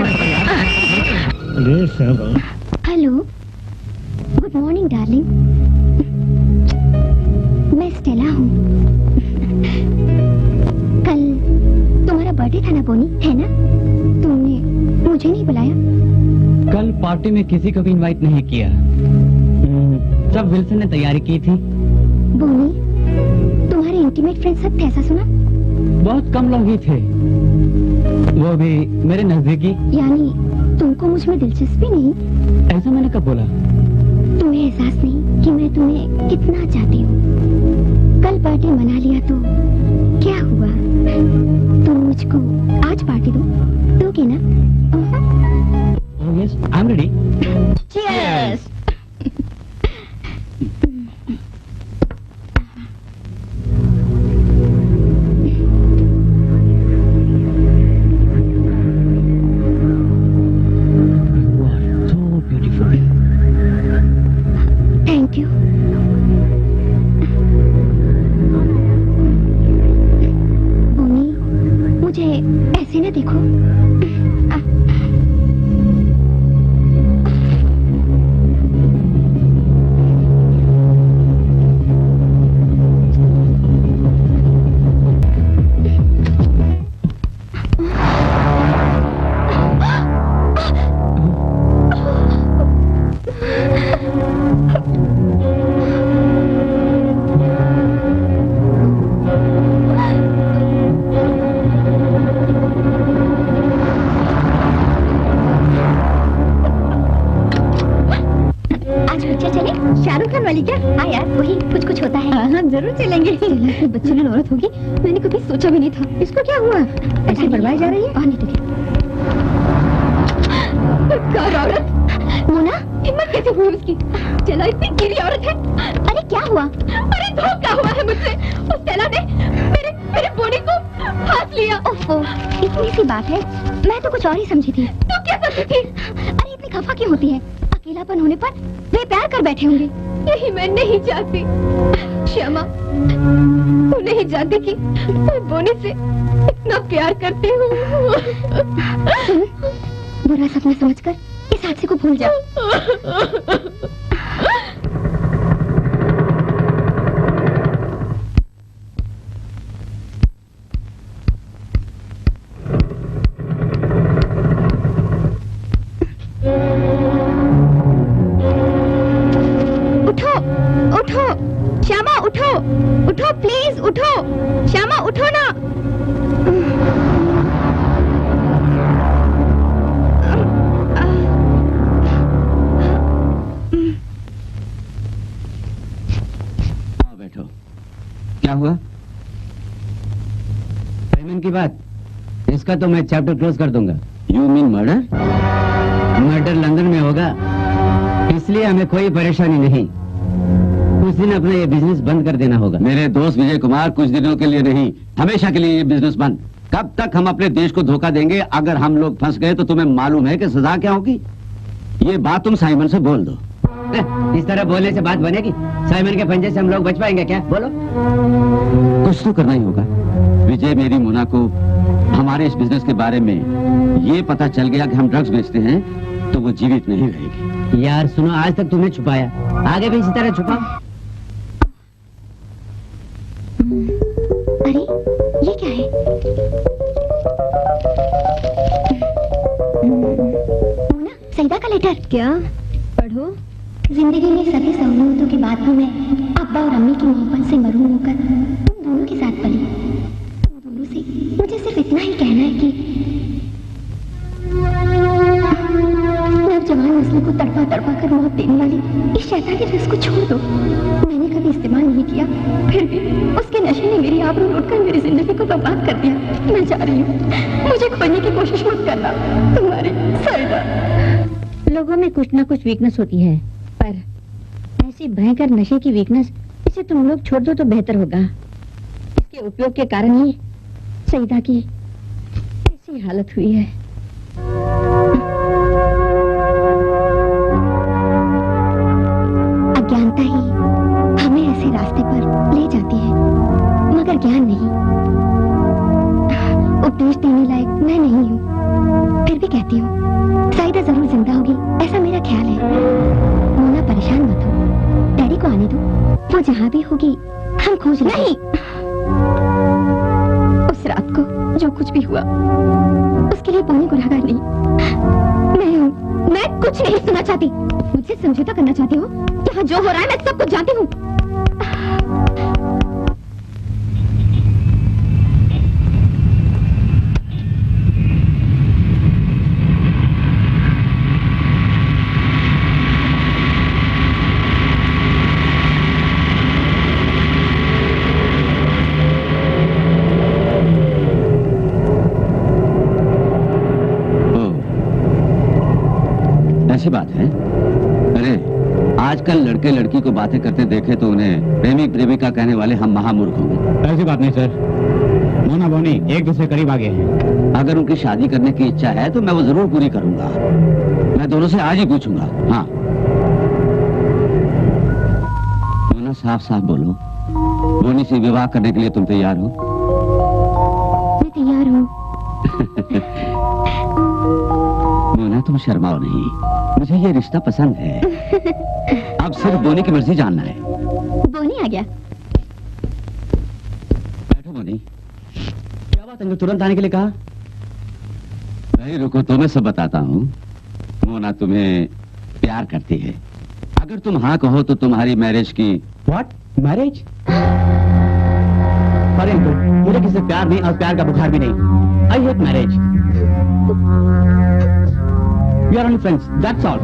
Hello, good morning darling. मैं स्टेला हूँ। कल तुम्हारा बर्थडे था ना बोनी, है ना? तुमने मुझे नहीं बुलाया। कल पार्टी में किसी को भी इनवाइट नहीं किया, सब विल्सन ने तैयारी की थी। बोनी, तुम्हारे इंटीमेट फ्रेंड सब थे, ऐसा सुना? बहुत कम लोग ही थे, वो भी मेरे नजदीकी। यानी तुमको मुझ में दिलचस्पी नहीं? ऐसा मैंने कब बोला? तुम्हें एहसास नहीं कि मैं तुम्हें कितना चाहती हूँ? कल पार्टी मना लिया तो क्या हुआ? तुम मुझको आज पार्टी दोगे ना? Oh yes, I am ready. Cheers. Thank you. Boney, मुझे ऐसे ना देखो। शाहरुख खान वाली क्या? हाँ यार, वही कुछ कुछ होता है। हाँ जरूर चलेंगे। बच्चे ने औरत होगी, मैंने कभी सोचा भी नहीं था। इसको क्या हुआ? ऐसे बढ़वाई जा रही है? और नहीं तो क्या औरत? मोना, हिम्मत कैसे हुई उसकी? चला इतनी गिरी औरत है। अरे क्या हुआ? अरे धोखा हुआ है मुझसे। उस स्टेला ने मेरे बोनी को फांस लिया। ओफो, इतनी सी बात है, मैं तो कुछ और ही समझी थी। तो क्या समझी थी? अरे इतनी खफा क्यों होती है? अकेलापन होने पर वे प्यार कर बैठे होंगे। यही मैं नहीं चाहती। श्यामा, तू नहीं जानती कि मैं बोनी से इतना प्यार करती हूँ। बुरा सपना समझकर इस हादसे को भूल जा। श्यामा उठो, उठो प्लीज उठो। श्यामा उठो ना। आओ बैठो। क्या हुआ? साइमन की बात, इसका तो मैं चैप्टर क्लोज कर दूंगा। You mean murder? Murder London में होगा, इसलिए हमें कोई परेशानी नहीं। कुछ दिन अपना ये बिजनेस बंद कर देना होगा। मेरे दोस्त विजय कुमार, कुछ दिनों के लिए नहीं, हमेशा के लिए ये बिजनेस बंद। कब तक हम अपने देश को धोखा देंगे? अगर हम लोग फंस गए तो तुम्हें मालूम है कि सजा क्या होगी। ये बात तुम साइमन से बोल दो। इस तरह बोलने से बात बनेगी? साइमन के पंजे से हम लोग बच पाएंगे क्या? बोलो। कुछ तो करना ही होगा। विजय, मेरी मोना को हमारे इस बिजनेस के बारे में ये पता चल गया कि हम ड्रग्स बेचते हैं तो वो जीवित नहीं रहेगी। यार सुनो, आज तक तुमने छुपाया, आगे भी इसी तरह छुपाओ। अरे ये क्या है? मोना, सईदा का लेटर। क्या? पढ़ो। जिंदगी में सभी सहूलियतों के बाद भी मैं अब्बा और अम्मी की मोहब्बत से मरूम होकर तुम दोनों के साथ पली। तुम दोनों से मुझे सिर्फ इतना ही कहना है कि नौजवान नस्ल को तड़पा तड़पा कर मौत देने वाली इस शैतानी ड्रग्स को छोड़ दो। मैंने कभी इस्तेमाल नहीं किया, फिर भी उसके नशे ने मेरी आबरू लूटकर मेरी जिंदगी को बर्बाद कर दिया। मैं जा रही हूँ, मुझे खोने की कोशिश मत करना। तुम्हारी सईदा। लोगों में कुछ ना कुछ वीकनेस होती है, पर ऐसी भयंकर नशे की वीकनेस, इसे तुम लोग छोड़ दो तो बेहतर होगा। इसके उपयोग के कारण ही सईदा की ऐसी हालत हुई है। अज्ञानता ही हमें ऐसे रास्ते पर ले जाती है, मगर ज्ञान नहीं। उपदेश देने लायक मैं नहीं हूँ, फिर भी कहती हूँ साइदा जरूर जिंदा होगी, ऐसा मेरा ख्याल है। मोना, परेशान मत हो, डैडी को आने दो, वो जहाँ भी होगी हम खोज नहीं। उस रात को जो कुछ भी हुआ उसके लिए बोनी गुनहगार नहीं। मैं हूँ, मैं कुछ नहीं सुनना चाहती। मुझसे समझौता करना चाहती हो? यहाँ जो हो रहा है मैं सब कुछ जानती हूँ। ऐसी बात है? अरे आजकल लड़के लड़की को बातें करते देखे तो उन्हें प्रेमी प्रेमिका कहने वाले हम महामूर्ख होंगे। ऐसी बात नहीं सर, मोना बोनी एक दूसरे करीब आ गए हैं। अगर उनकी शादी करने की इच्छा है तो मैं वो जरूर पूरी करूंगा। मैं दोनों से आज ही पूछूंगा। हाँ मोना, साफ साफ बोलो, बोनी से विवाह करने के लिए तुम तैयार हो? मैं तैयार हूँ। मोना, तुम शर्माओ नहीं, मुझे ये रिश्ता पसंद है। अब सिर्फ बोनी की मर्जी जानना है। बोनी आ गया। बैठो बोनी। क्या बात है, तुरंत आने के लिए कहा? भाई रुको, तो मैं सब बताता हूँ। मोना तुम्हें प्यार करती है। अगर तुम हाँ कहो तो तुम्हारी मैरिज की। व्हाट? मैरिज? परंतु मुझे किसी से प्यार नहीं और प्यार का बुखार भी नहीं। I hate marriage. We are only friends, that's all.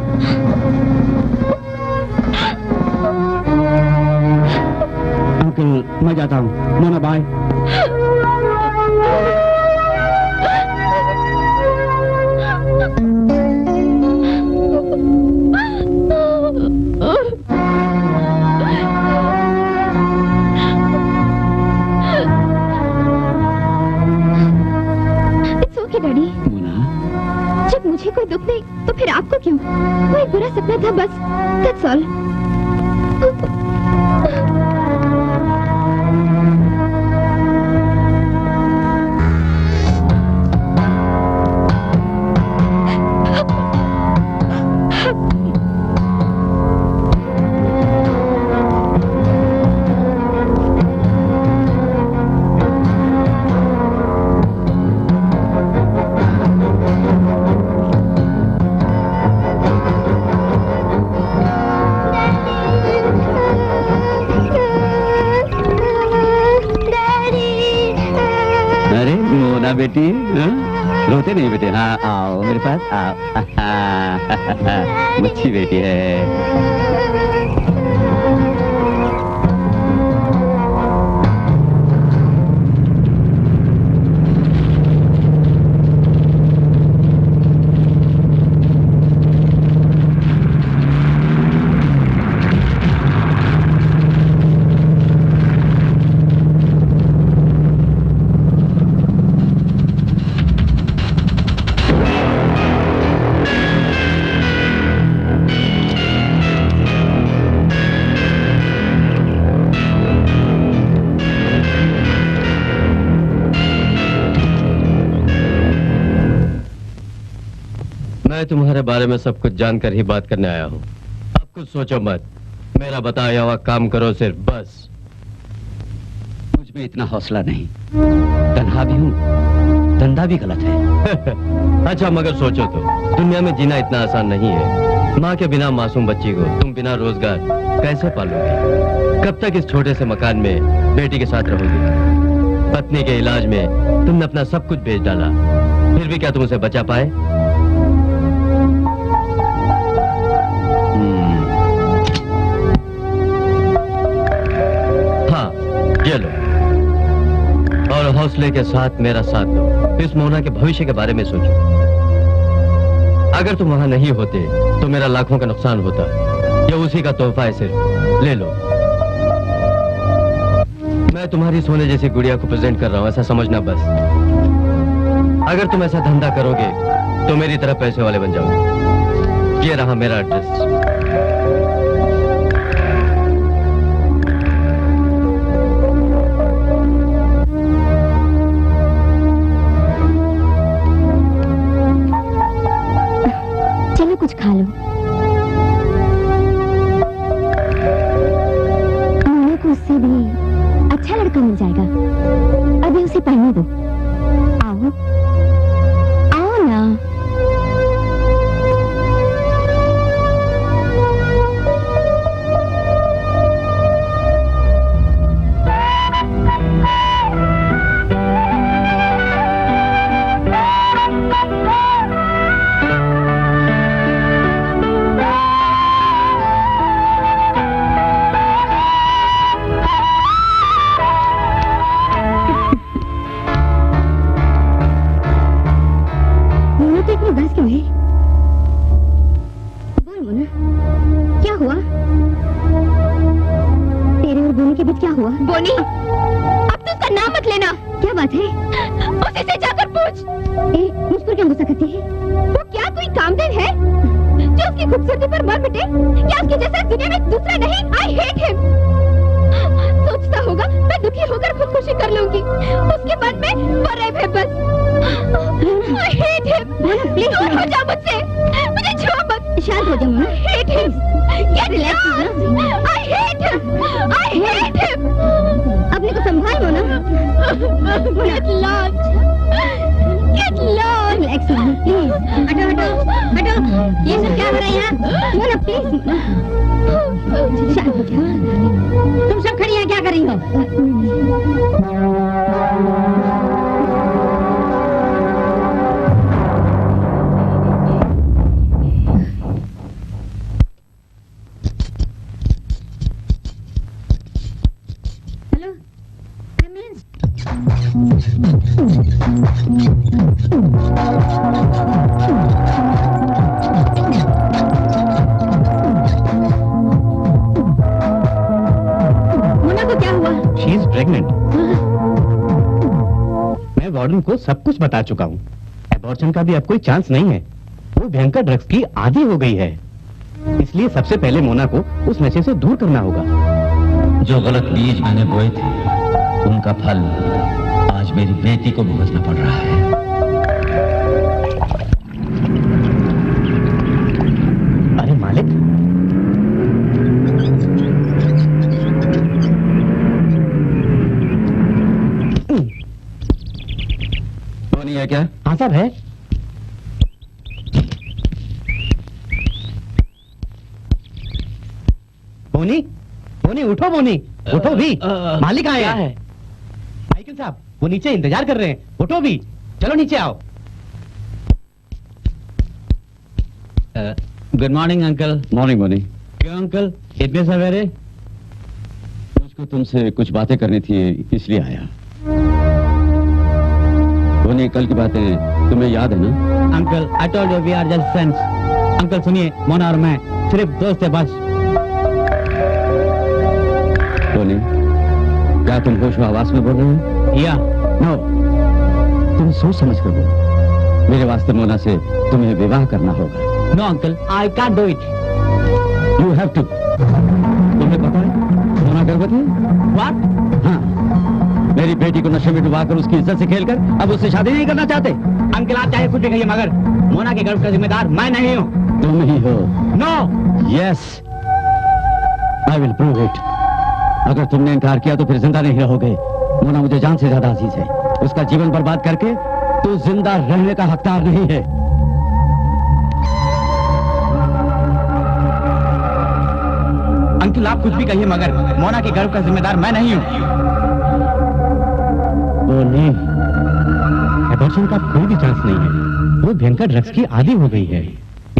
Uncle, मैं जाता हूँ। Mona, bye. It's okay, daddy. Mona, जब मुझे कोई कोई दुख नहीं तो फिर आपको क्यों? वो एक बुरा सपना था बस, that's all। बेटी रोते नहीं बेटे, हाँ आओ मेरे पास आओ। अच्छी बेटी है। मैं तुम्हारे बारे में सब कुछ जानकर ही बात करने आया हूँ। अब कुछ सोचो मत, मेरा बताया हुआ काम करो सिर्फ, बस। मुझ में इतना हौसला नहीं, तन्हा भी हूँ, धंधा भी गलत है। अच्छा मगर सोचो तो, दुनिया में जीना इतना आसान नहीं है। माँ के बिना मासूम बच्ची को तुम बिना रोजगार कैसे पालोगे? कब तक इस छोटे से मकान में बेटी के साथ रहोगे? पत्नी के इलाज में तुमने अपना सब कुछ बेच डाला, फिर भी क्या तुम उसे बचा पाए? ये लो, और हौसले के साथ मेरा साथ दो। इस मोना के भविष्य के बारे में सोचो। अगर तुम वहां नहीं होते तो मेरा लाखों का नुकसान होता। ये उसी का तोहफा है, सिर्फ ले लो। मैं तुम्हारी सोने जैसी गुड़िया को प्रेजेंट कर रहा हूं, ऐसा समझना बस। अगर तुम ऐसा धंधा करोगे तो मेरी तरह पैसे वाले बन जाओगे। ये रहा मेरा एड्रेस। कुछ खा लो। मोना को उससे भी अच्छा लड़का मिल जाएगा, अभी उसे पढ़ने दो। आओ आओ ना। बोनी, अब तो उसका नाम मत लेना। क्या बात है? उसी से जाकर पूछ। मुझ पर क्यों गुस्सा करती है? वो क्या कोई कामदेव है जो उसकी खूबसूरती पर मर मिटे? क्या उसके जैसा दुनिया में दूसरा नहीं? I hate him. सोचता होगा मैं दुखी होकर खुदकुशी कर लूंगी, उसके मन में वो रह है बस। I hate him. दूर हो जा मुझसे, मुझे छुओ मत। शांत हो जाओ। I hate him. Get lost! I hate him! I hate him! अपने को संभाल Mona. Get lost! Get lost! Relax, please. हटो हटो हटो। ये सब क्या हो रहा है यहाँ? मोना प्लीज। शांत हो जाओ। तुम सब खड़ी हैं, क्या कर रही हो? मोना को क्या हुआ? She is pregnant. मैं वार्डन को सब कुछ बता चुका हूँ। एबॉर्शन का भी अब कोई चांस नहीं है। वो भयंकर ड्रग्स की आदी हो गई है। इसलिए सबसे पहले मोना को उस नशे से दूर करना होगा। जो गलत बीज मैंने बोए थे उनका फल आज मेरी बेटी को भुगतना पड़ रहा है। अरे मालिक, बोनी है क्या? हाँ साहब है। बोनी, बोनी उठो, बोनी उठो भी। मालिक आए हैं। माइकल साहब वो नीचे इंतजार कर रहे हैं, उठो भी, चलो नीचे आओ। Good morning uncle. मॉर्निंग बोनी। क्यों अंकल इतने सवेरे? मुझको तुमसे कुछ बातें करनी थी इसलिए आया। बोनी कल की बातें तुम्हें याद है ना? Uncle I told you we are just friends. Uncle सुनिए, मोना और मैं सिर्फ दोस्त है बस। बोनी क्या तुम होश आवाज में बोल रहे हो? या नो, तुम सोच समझ कर बोलो। मेरे वास्ते मोना से तुम्हें विवाह करना होगा। No uncle I can't do it. You have to. तुम्हें पता है मोना गर्भवती है? व्हाट? हाँ, मेरी बेटी को नशे में डुबाकर उसकी इज्जत से खेलकर अब उससे शादी नहीं करना चाहते। अंकल आप चाहे कुछ भी कहिए मगर मोना के गर्भ का जिम्मेदार मैं नहीं हूँ। तुम ही हो। No. Yes, I will prove it. अगर तुमने इनकार किया तो फिर जिंदा नहीं रहोगे। मोना मुझे जान से ज्यादा अजीज है। उसका जीवन बर्बाद करके तू जिंदा रहने का हकदार नहीं है। अंकल आप कुछ भी कहिए मगर मोना के गर्भ का जिम्मेदार मैं नहीं हूँ। बोनी, एबॉर्शन का कोई भी चांस नहीं है। वो भयंकर ड्रग्स की आदी हो गई है।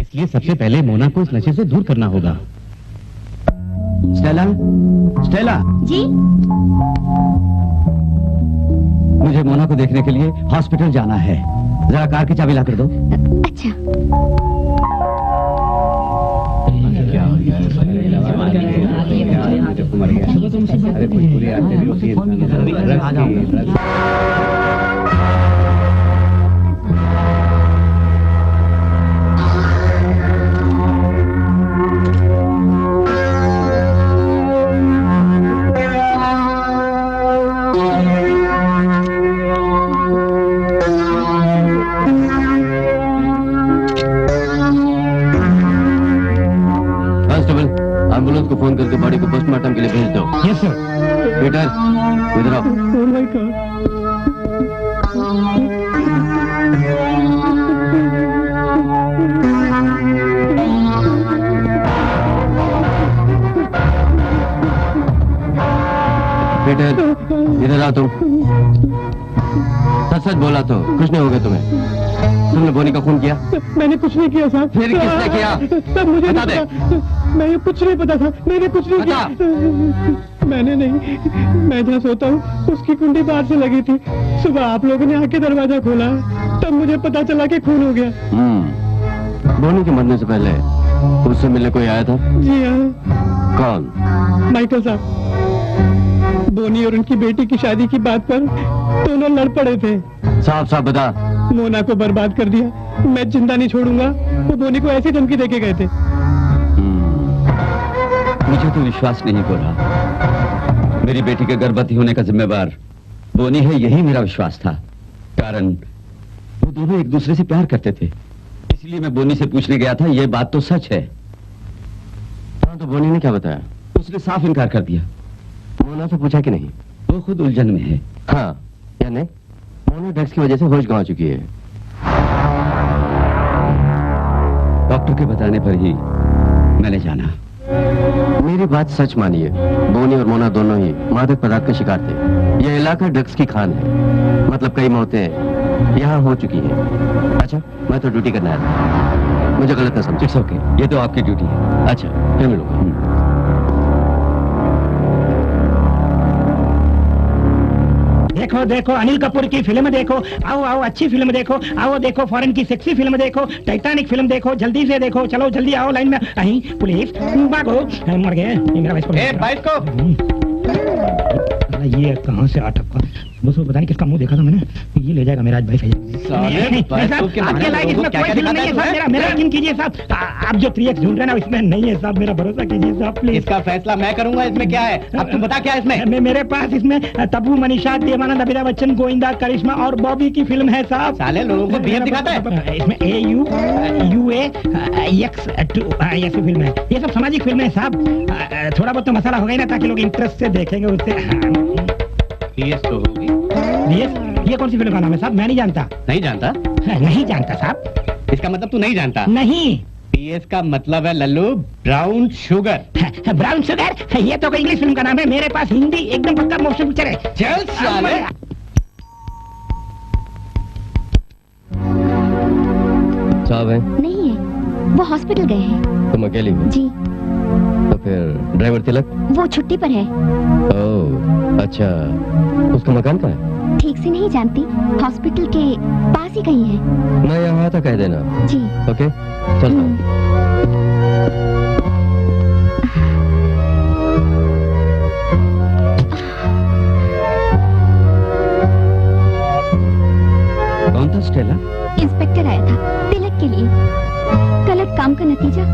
इसलिए सबसे पहले मोना को इस नशे से दूर करना होगा। स्टेला, स्टेला जी मुझे मोना को देखने के लिए हॉस्पिटल जाना है। जरा कार की चाबी ला कर दो। अच्छा। एम्बुलेंस को फोन करके बॉडी को पोस्टमार्टम के लिए भेज दो। Yes sir. पीटर इधर आओ। Oh my God. पीटर इधर आओ तुम। सच सच बोला तो कुछ नहीं होगा तुम्हें। तुमने बोनी का खून किया? मैंने कुछ नहीं किया साहब। फिर किसने किया? तब मुझे बता दे। मैं कुछ नहीं पता था। मैंने कुछ नहीं किया। मैंने नहीं। मैं जहाँ सोता हूँ उसकी कुंडी बाहर से लगी थी। सुबह आप लोगों ने आके दरवाजा खोला, तब मुझे पता चला कि खून हो गया। बोनी के मरने से पहले उससे मिलने कोई आया था? जी हाँ। कौन? माइकल साहब। बोनी और उनकी बेटी की शादी की बात पर दोनों लड़ पड़े थे। साफ साफ बता। मोना को बर्बाद कर दिया। मैं जिंदा नहीं छोड़ूंगा। वो बोनी को ऐसी धमकी देके गए थे। मुझे तो विश्वास नहीं हो रहा। मेरी बेटी के गर्भवती होने का जिम्मेवार बोनी है, यही मेरा विश्वास था। कारण वो दोनों एक दूसरे से प्यार करते थे। इसलिए मैं बोनी से पूछने गया था। ये बात तो सच है। हाँ, तो बोनी ने क्या बताया? उसने साफ इनकार कर दिया। मोना से पूछा कि नहीं? वो खुद उलझन में है। हाँ यानी मोना ड्रग्स की वजह से होश गंवा चुकी है। डॉक्टर के बताने पर ही मैंने जाना। मेरी बात सच मानिए, बोनी और मोना दोनों ही मादक पदार्थ का शिकार थे। यह इलाका ड्रग्स की खान है। मतलब कई मौतें यहाँ हो चुकी हैं। अच्छा, मैं तो ड्यूटी करने आया था, मुझे गलत न समझे। इट्स ओके, ये तो आपकी ड्यूटी है। अच्छा, फिर मिलूंगा। देखो देखो अनिल कपूर की फिल्म देखो। आओ आओ अच्छी फिल्म देखो। आओ देखो फॉरेन की सेक्सी फिल्म देखो। टाइटैनिक फिल्म देखो। जल्दी से देखो। चलो जल्दी आओ लाइन में। अहीं पुलिस भागो। मर गए। ये मेरा बाइक को ये कहाँ से अटका? बस वो पता नहीं किसका मुंह देखा था मैंने, ये ले जाएगा मेरा आज भाई साले, आपके लायक इसमें कोई फिल्म नहीं है साहब, मेरा यकीन कीजिए साहब। आप जो 3x ढूंढ रहे हैं ना इसमें नहीं है साहब, मेरा भरोसा कीजिए साहब प्लीज। इसका फैसला मैं करूंगा, इसमें क्या है? अब तुम बता क्या है इसमें? मेरे पास इसमें तब्बू, मनीषा, देवानंद, अमिताभ बच्चन, गोविंदा, करिश्मा और बॉबी की फिल्म है साहब। साले लोगों को बिहेव दिखाता है। इसमें AUUAX2 ऐसी फिल्म है। ये सब सामाजिक फिल्में हैं साहब, थोड़ा बहुत तो मसाला होगा ही ना, ताकि लोग इंटरेस्ट से देखेंगे उससे। PS तो होगी। DS ये कौन सी फिल्म का नाम है साहब? मैं नहीं जानता। नहीं जानता? नहीं जानता साहब। इसका मतलब तू नहीं जानता? नहीं। PS का मतलब है Lallu brown sugar. Brown sugar ये तो कोई इंग्लिश फिल्म का नाम है, मेरे पास हिंदी एकदम पक्का मोशन पिक्चर है। चल साले। साहब है? नहीं है, वो हॉस्पिटल गए हैं। तुम अकेली हो? जी। तो फिर ड्राइवर तिलक? वो छुट्टी पर है। ओह अच्छा, उसका मकान कहाँ है? ठीक से नहीं जानती, हॉस्पिटल के पास ही कहीं है। मैं यहाँ था कह देना। जी। ओके चलता हूँ। कौन था स्टेला? इंस्पेक्टर आया था तिलक के लिए। गलत काम का नतीजा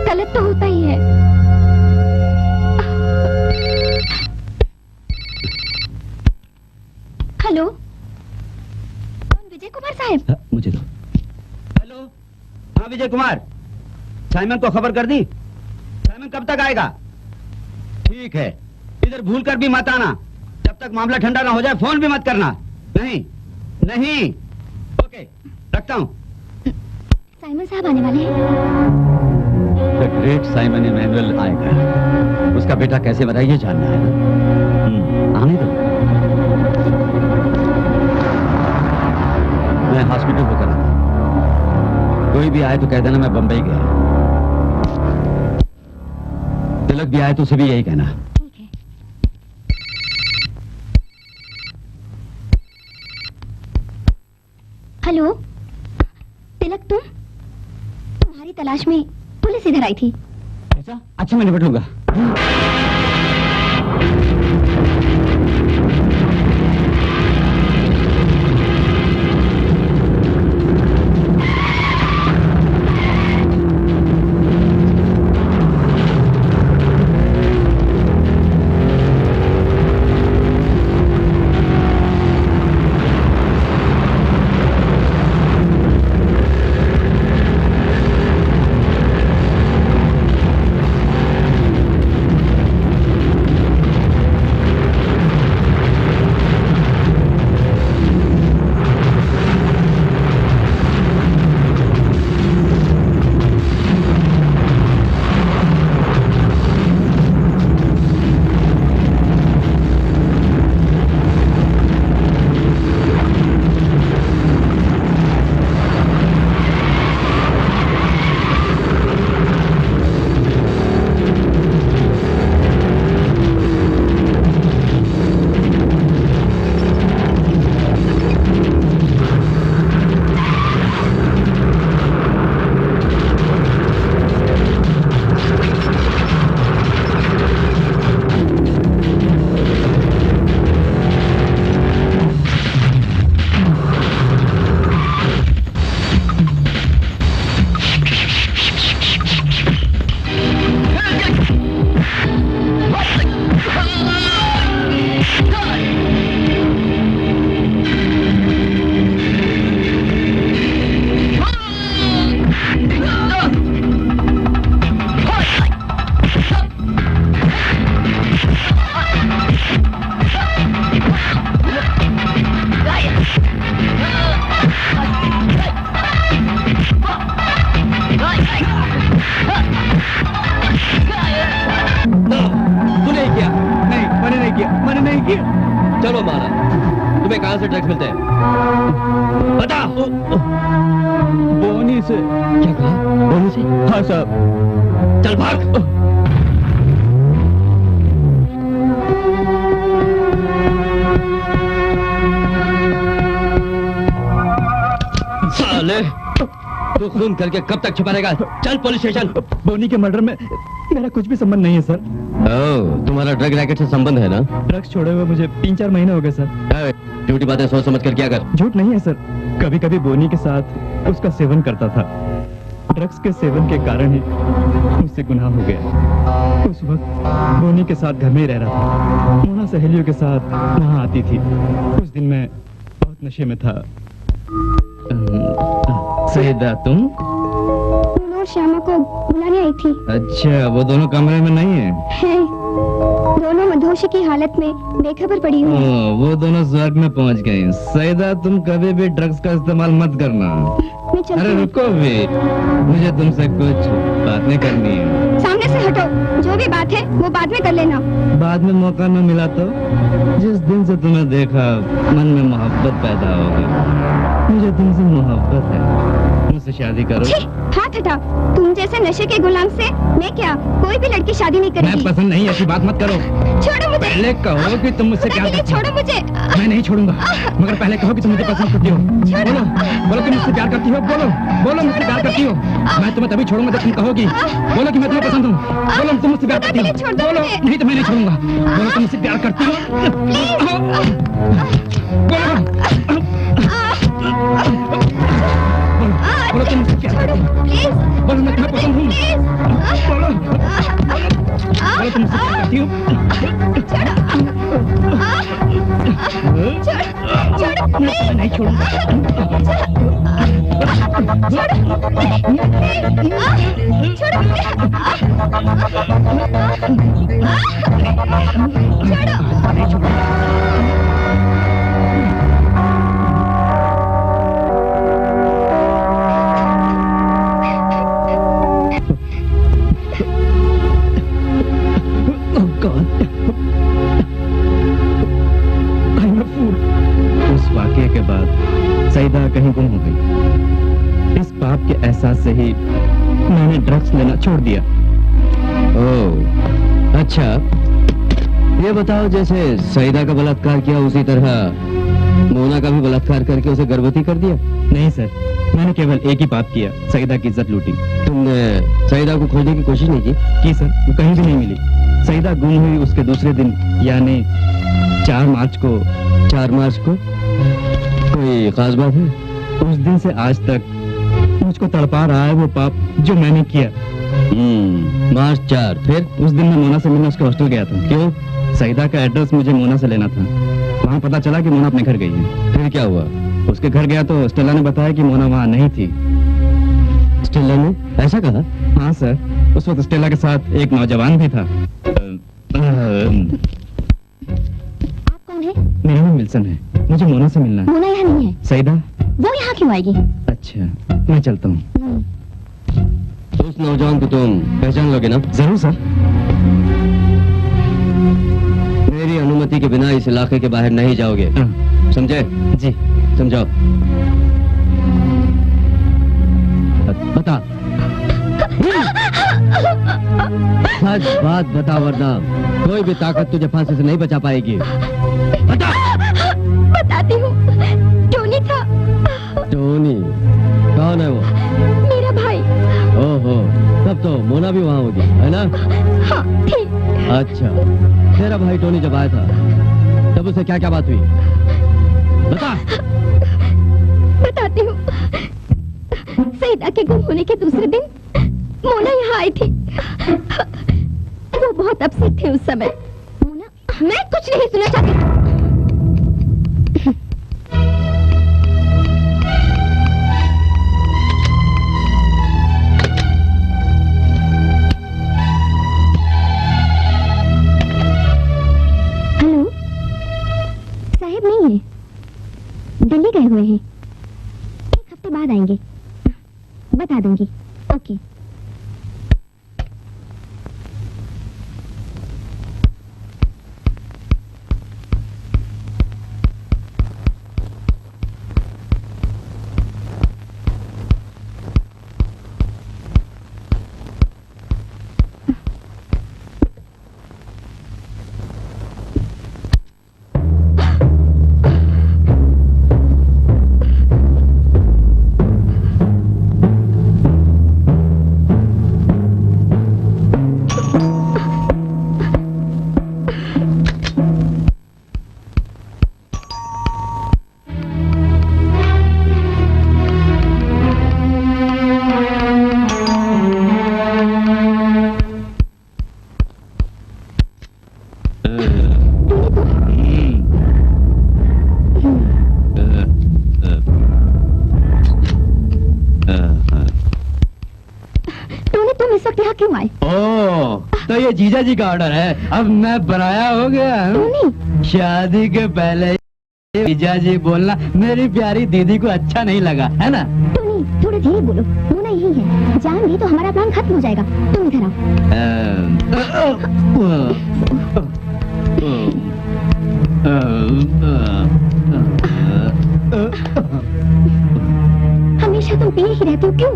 गलत तो होता ही है। हेलो, कौन? विजय कुमार साहब? मुझे दो। हेलो, हाँ विजय कुमार। साइमन को खबर कर दी? साइमन कब तक आएगा? ठीक है, इधर भूल कर भी मत आना, जब तक मामला ठंडा ना हो जाए फोन भी मत करना। नहीं नहीं, ओके रखता हूँ। साइमन साहब आने वाले हैं। द ग्रेट साइमन इमैनुअल आएगा, उसका बेटा कैसे मरा ये जानना है। आने दो, मैं हॉस्पिटल होकर आता। कोई भी आए तो कह देना मैं बंबई गया। तिलक भी आए तो उसे भी यही कहना। ठीक है। हेलो, तिलक तुम्हारी तलाश में पुलिस इधर आई थी। ऐसा? अच्छा मैं निपटूंगा। चलो मारा, तुम्हें कहां से ड्रग्स मिलते हैं? बता। बोनी से। क्या कहा? बोनी से? हाँ साहब। चल भाग। साले, तू खून करके कब तक छुपा रहेगा? चल पुलिस स्टेशन। बोनी के मर्डर में मेरा कुछ भी संबंध नहीं है सर। ओह, तुम्हारा ड्रग रैकेट से संबंध है ना? ड्रग्स छोड़े हुए मुझे 3-4 महीने हो गए सर। झूठी बातें सोच समझ कर क्या कर। झूठ नहीं है सर, कभी कभी बोनी के साथ उसका सेवन करता था। ड्रग्स के सेवन के कारण ही मुझसे गुनाह हो गया। उस वक्त बोनी के साथ घर में ही रह रहा था। मोना सहेलियों के साथ वहाँ आती थी। उस दिन मैं बहुत नशे में था। सईदा तुम? मनोहर श्यामा को बुलाने आई थी। अच्छा, वो दोनों कमरे में नहीं है? है, दोनों मधोशी की हालत में बेखबर पड़ी हुई हैं। वो दोनों स्वर्ग में पहुंच गए। सईदा तुम कभी भी ड्रग्स का इस्तेमाल मत करना। मैं चलती अरे हूँ। रुको भी, मुझे तुमसे कुछ बातें करनी है। सामने से हटो, जो भी बात है वो बाद में कर लेना। बाद में मौका न मिला तो? जिस दिन से तुम्हें देखा मन में मोहब्बत पैदा हो गई। मुझे तुमसे मोहब्बत है, मुझसे शादी करो। छी, हाथ हटा। तुम जैसे नशे के गुलाम से मैं क्या, कोई भी लड़की शादी नहीं मैं करेगी। पसंद नहीं, ऐसी बात मत करो। छोड़ो मुझे। पहले कहो कि तुम मुझसे क्या नहीं, करती हो। छोड़ो मुझे। मैं नहीं छोड़ूंगा, मगर पहले कहो कि तुम मुझे पसंद करती हो। बोलो, बोलो तुम मुझसे प्यार करती हो। बोलो, बोलो मुझसे प्यार करती हो। मैं तुम्हें तभी छोड़ूंगा जब तुम कहोगी। बोलो कि मैं तुम्हें पसंद हूँ। बोलो तुम मुझसे प्यार करती हो। बोलो, नहीं तो मैं नहीं छोड़ूंगा। बोलो तुम मुझसे प्यार करती हो। बोलो तुम मुझसे प्यार करती हो। बोलो मैं तुम्हें पसंद हूँ। बोलो, बोलो तुम मुझसे प्यार करती हो। मैं नहीं छोड़ूंगा। उस वाकये के बाद सईदा कहीं गुम हो गई। इस पाप के एहसास से ही मैंने ड्रग्स लेना छोड़ दिया। ओह, अच्छा। ये बताओ, जैसे सईदा का बलात्कार किया उसी तरह मोना का भी बलात्कार करके उसे गर्भवती कर दिया? नहीं सर, मैंने केवल एक ही पाप किया, सईदा की इज्जत लूटी। तुमने सईदा को खोजने की कोशिश नहीं की? सर, वो कहीं भी नहीं मिली। सईदा गुम हुई उसके दूसरे दिन, यानी 4 मार्च को। 4 मार्च को? कोई खास बात है? उस दिन से आज तक मुझको तड़पा रहा है वो पाप जो मैंने किया। मार्च 4। फिर? उस दिन मैं मोना से मिलने उसके हॉस्टल गया था। क्यों? सईदा का एड्रेस मुझे मोना से लेना था। वहाँ पता चला कि मोना अपने घर गई है। फिर क्या हुआ? उसके घर गया तो स्टेला ने बताया कि मोना वहाँ नहीं थी। स्टेला ने ऐसा कहा? हाँ सर, उस वक्त स्टेला के साथ एक नौजवान भी था। आप कौन है? मेरा नाम विल्सन है, मुझे मोना से मिलना है। मोना यहाँ नहीं है। सईदा? वो यहाँ क्यों आएगी? अच्छा, मैं चलता हूँ। उस नौजवान को तुम पहचान लोगे ना? जरूर सर। मेरी अनुमति के बिना इस इलाके के बाहर नहीं जाओगे, समझे? जी। समझाओ। बता। सच बात बता, वरना कोई भी ताकत तुझे फांसी से नहीं बचा पाएगी। बता। बताती हूँ, टोनी था। टोनी? कौन है वो? मेरा भाई। ओहो, तब तो मोना भी वहाँ होगी, है ना? हाँ, ठीक। अच्छा, तेरा भाई टोनी जब आया था तब उसे क्या क्या बात हुई? बता। बताती हूँ। सईदा के गुम होने के दूसरे दिन मोना यहाँ आई थी। वो बहुत अपसेट थे उस समय। मोना? मैं कुछ नहीं सुनना चाहती। हेलो, साहब नहीं है, दिल्ली गए हुए हैं। 1 हफ्ते बाद आएंगे। बता दूंगी। ओके। तुम इस वक्त यहाँ क्यों आए? ओह, तो ये जीजा जी का ऑर्डर है। अब मैं पराया हो गया हूँ। शादी के पहले जीजा जी बोलना मेरी प्यारी दीदी को अच्छा नहीं लगा, है ना? टोनी, थोड़ा धीरे बोलो, होना यही है। जान ली तो हमारा प्लान खत्म हो जाएगा। तुम इधर आओ। हमेशा तुम पिए ही रहते हो, क्यों?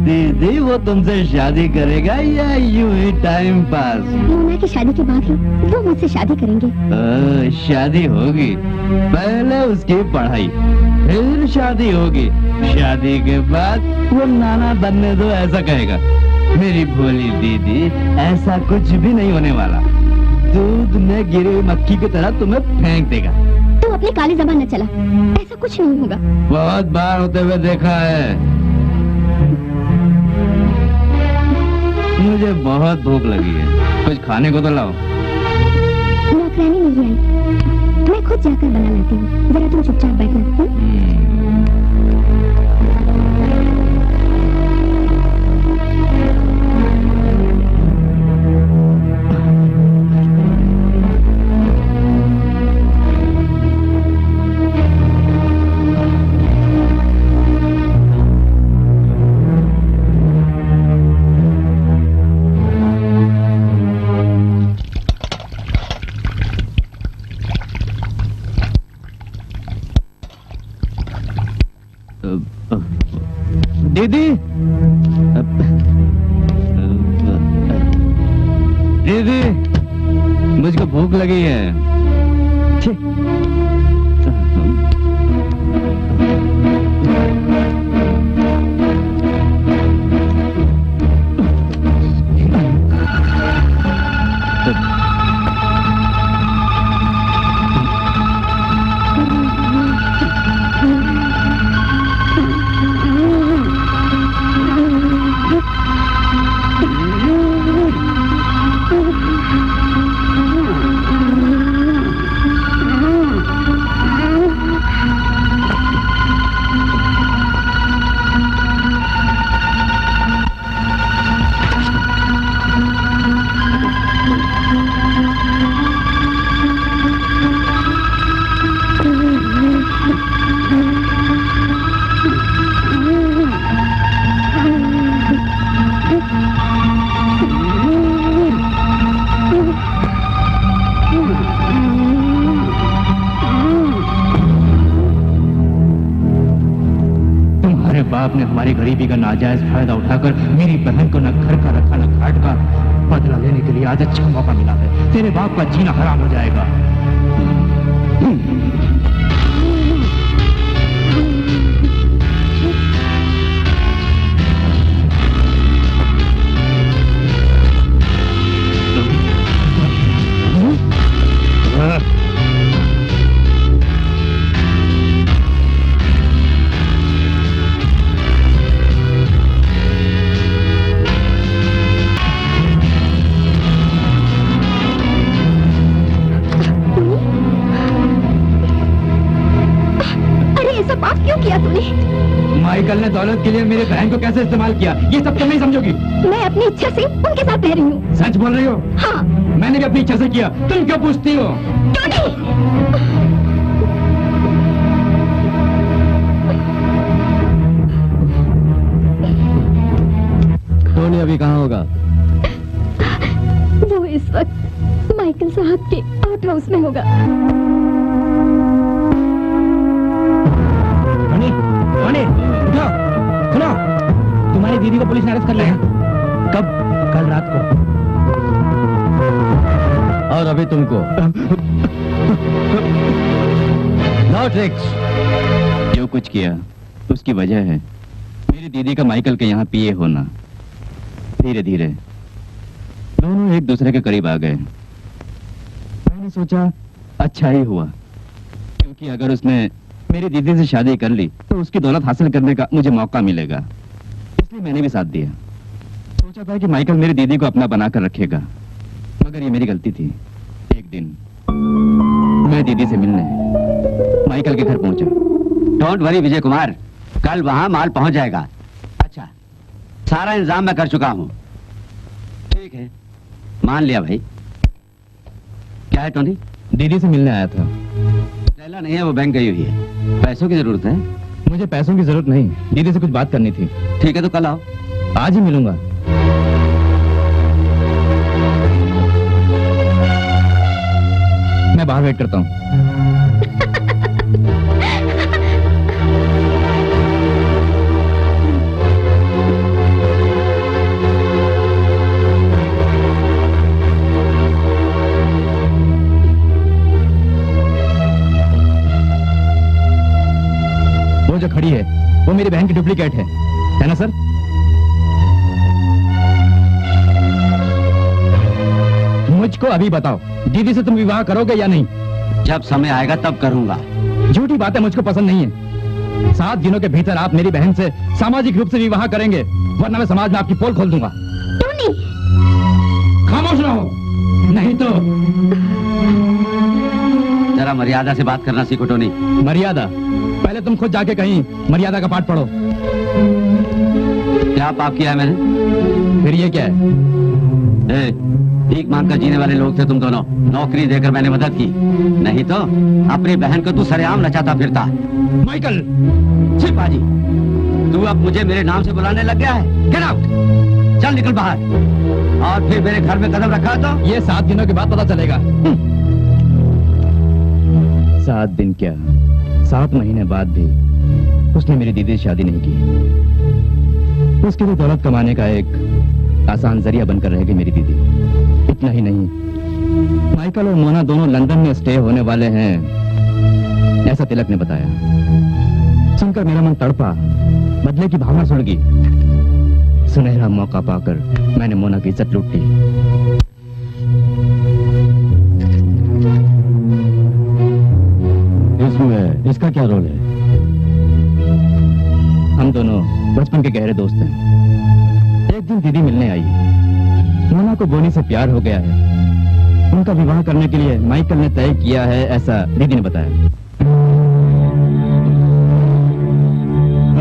दीदी वो तुमसे शादी करेगा या यूं ही टाइम पास? मोना की शादी के बाद ही वो मुझसे शादी करेंगे। शादी होगी, पहले उसकी पढ़ाई, फिर शादी होगी। शादी के बाद वो नाना बनने दो ऐसा कहेगा। मेरी भोली दीदी, ऐसा कुछ भी नहीं होने वाला। दूध में गिरी हुई मक्खी की तरह तुम्हें फेंक देगा। तू अपनी काली जबान न चला, ऐसा कुछ नहीं होगा। बहुत बार होते हुए देखा है। मुझे बहुत भूख लगी है, कुछ खाने को तो लाओ। नौकरानी नहीं आई, मैं खुद जाकर बना लाती हूँ। जरा तुम चुपचाप बैठना। दीदी, दीदी, मुझको भूख लगी है। बाप ने हमारी गरीबी का नाजायज फायदा उठाकर मेरी बहन को न घर का रखा न घाट का। बदला लेने के लिए आज अच्छा मौका मिला है। तेरे बाप का जीना हराम हो जाएगा। माइकल ने दौलत के लिए मेरी बहन को कैसे इस्तेमाल किया, ये सब तुम नहीं समझोगी। मैं अपनी इच्छा से उनके साथ रह रही हूँ। सच बोल रही हो? हाँ। मैंने भी अपनी इच्छा से किया, तुम क्यों पूछती हो? टोनी अभी कहाँ होगा? वो इस वक्त माइकल साहब के आउट हाउस में होगा। उठो, सुनो, तुम्हारी दीदी को पुलिस ने अरेस्ट कर लिया। कब? कल रात को। और अभी तुमको नो ट्रिक्स। जो कुछ किया उसकी वजह है मेरी दीदी का माइकल के यहाँ पीए होना। धीरे धीरे दोनों एक दूसरे के करीब आ गए। मैंने सोचा अच्छा ही हुआ, क्योंकि अगर उसने मेरी दीदी से शादी कर ली तो उसकी दौलत हासिल करने का मुझे मौका मिलेगा। इसलिए मैंने भी साथ दिया। सोचा था कि माइकल मेरी दीदी को अपना बनाकर रखेगा, मगर ये मेरी गलती थी। एक दिन मैं दीदी से मिलने माइकल के घर पहुंचा। डोंट वरी विजय कुमार, कल वहां माल पहुंच जाएगा। अच्छा, सारा इंतजाम मैं कर चुका हूँ। ठीक है, मान लिया भाई। क्या है टोनी? दीदी से मिलने आया था। लैला नहीं है, वो बैंक गई हुई है। पैसों की जरूरत है? मुझे पैसों की जरूरत नहीं, दीदी से कुछ बात करनी थी। ठीक है, तो कल आओ। आज ही मिलूंगा। मैं बाहर वेट करता हूँ। वो जो खड़ी है वो मेरी बहन की डुप्लीकेट है ना सर? मुझको अभी बताओ, दीदी से तुम विवाह करोगे या नहीं? जब समय आएगा तब करूंगा। झूठी बातें मुझको पसंद नहीं है। 7 दिनों के भीतर आप मेरी बहन से सामाजिक रूप से विवाह करेंगे, वरना मैं समाज में आपकी पोल खोल दूंगा। टोनी! खामोश रहो, नहीं तो। जरा मर्यादा से बात करना सीखो टोनी। मर्यादा? पहले तुम खुद जाके कहीं मर्यादा का पाठ पढ़ो। क्या पाप किया है मैंने? फिर ये क्या है? भीख मांगकर जीने वाले लोग थे तुम दोनों। नौकरी देकर मैंने मदद की, नहीं तो अपनी बहन को तू सरेआम नचाता फिरता। माइकल! छिप बाजी, तू अब मुझे मेरे नाम से बुलाने लग गया है। Get out! चल निकल बाहर। और फिर मेरे घर में कदम रखा तो ये 7 दिनों के बाद पता चलेगा। 7 दिन क्या, 7 महीने बाद भी उसने मेरी दीदी से शादी नहीं की। उसके लिए दौलत कमाने का एक आसान जरिया बनकर रहेगी मेरी दीदी। इतना ही नहीं, माइकल और मोना दोनों लंदन में स्टे होने वाले हैं, ऐसा तिलक ने बताया। सुनकर मेरा मन तड़पा, बदले की भावना सुड़ गई। सुनहरा मौका पाकर मैंने मोना की इज्जत लूट ली। इसमें इसका क्या रोल है? हम दोनों बचपन के गहरे दोस्त हैं। एक दिन दीदी मिलने आई। मोना को बोनी से प्यार हो गया है। उनका विवाह करने के लिए माइकल ने तय किया है, ऐसा दीदी ने बताया।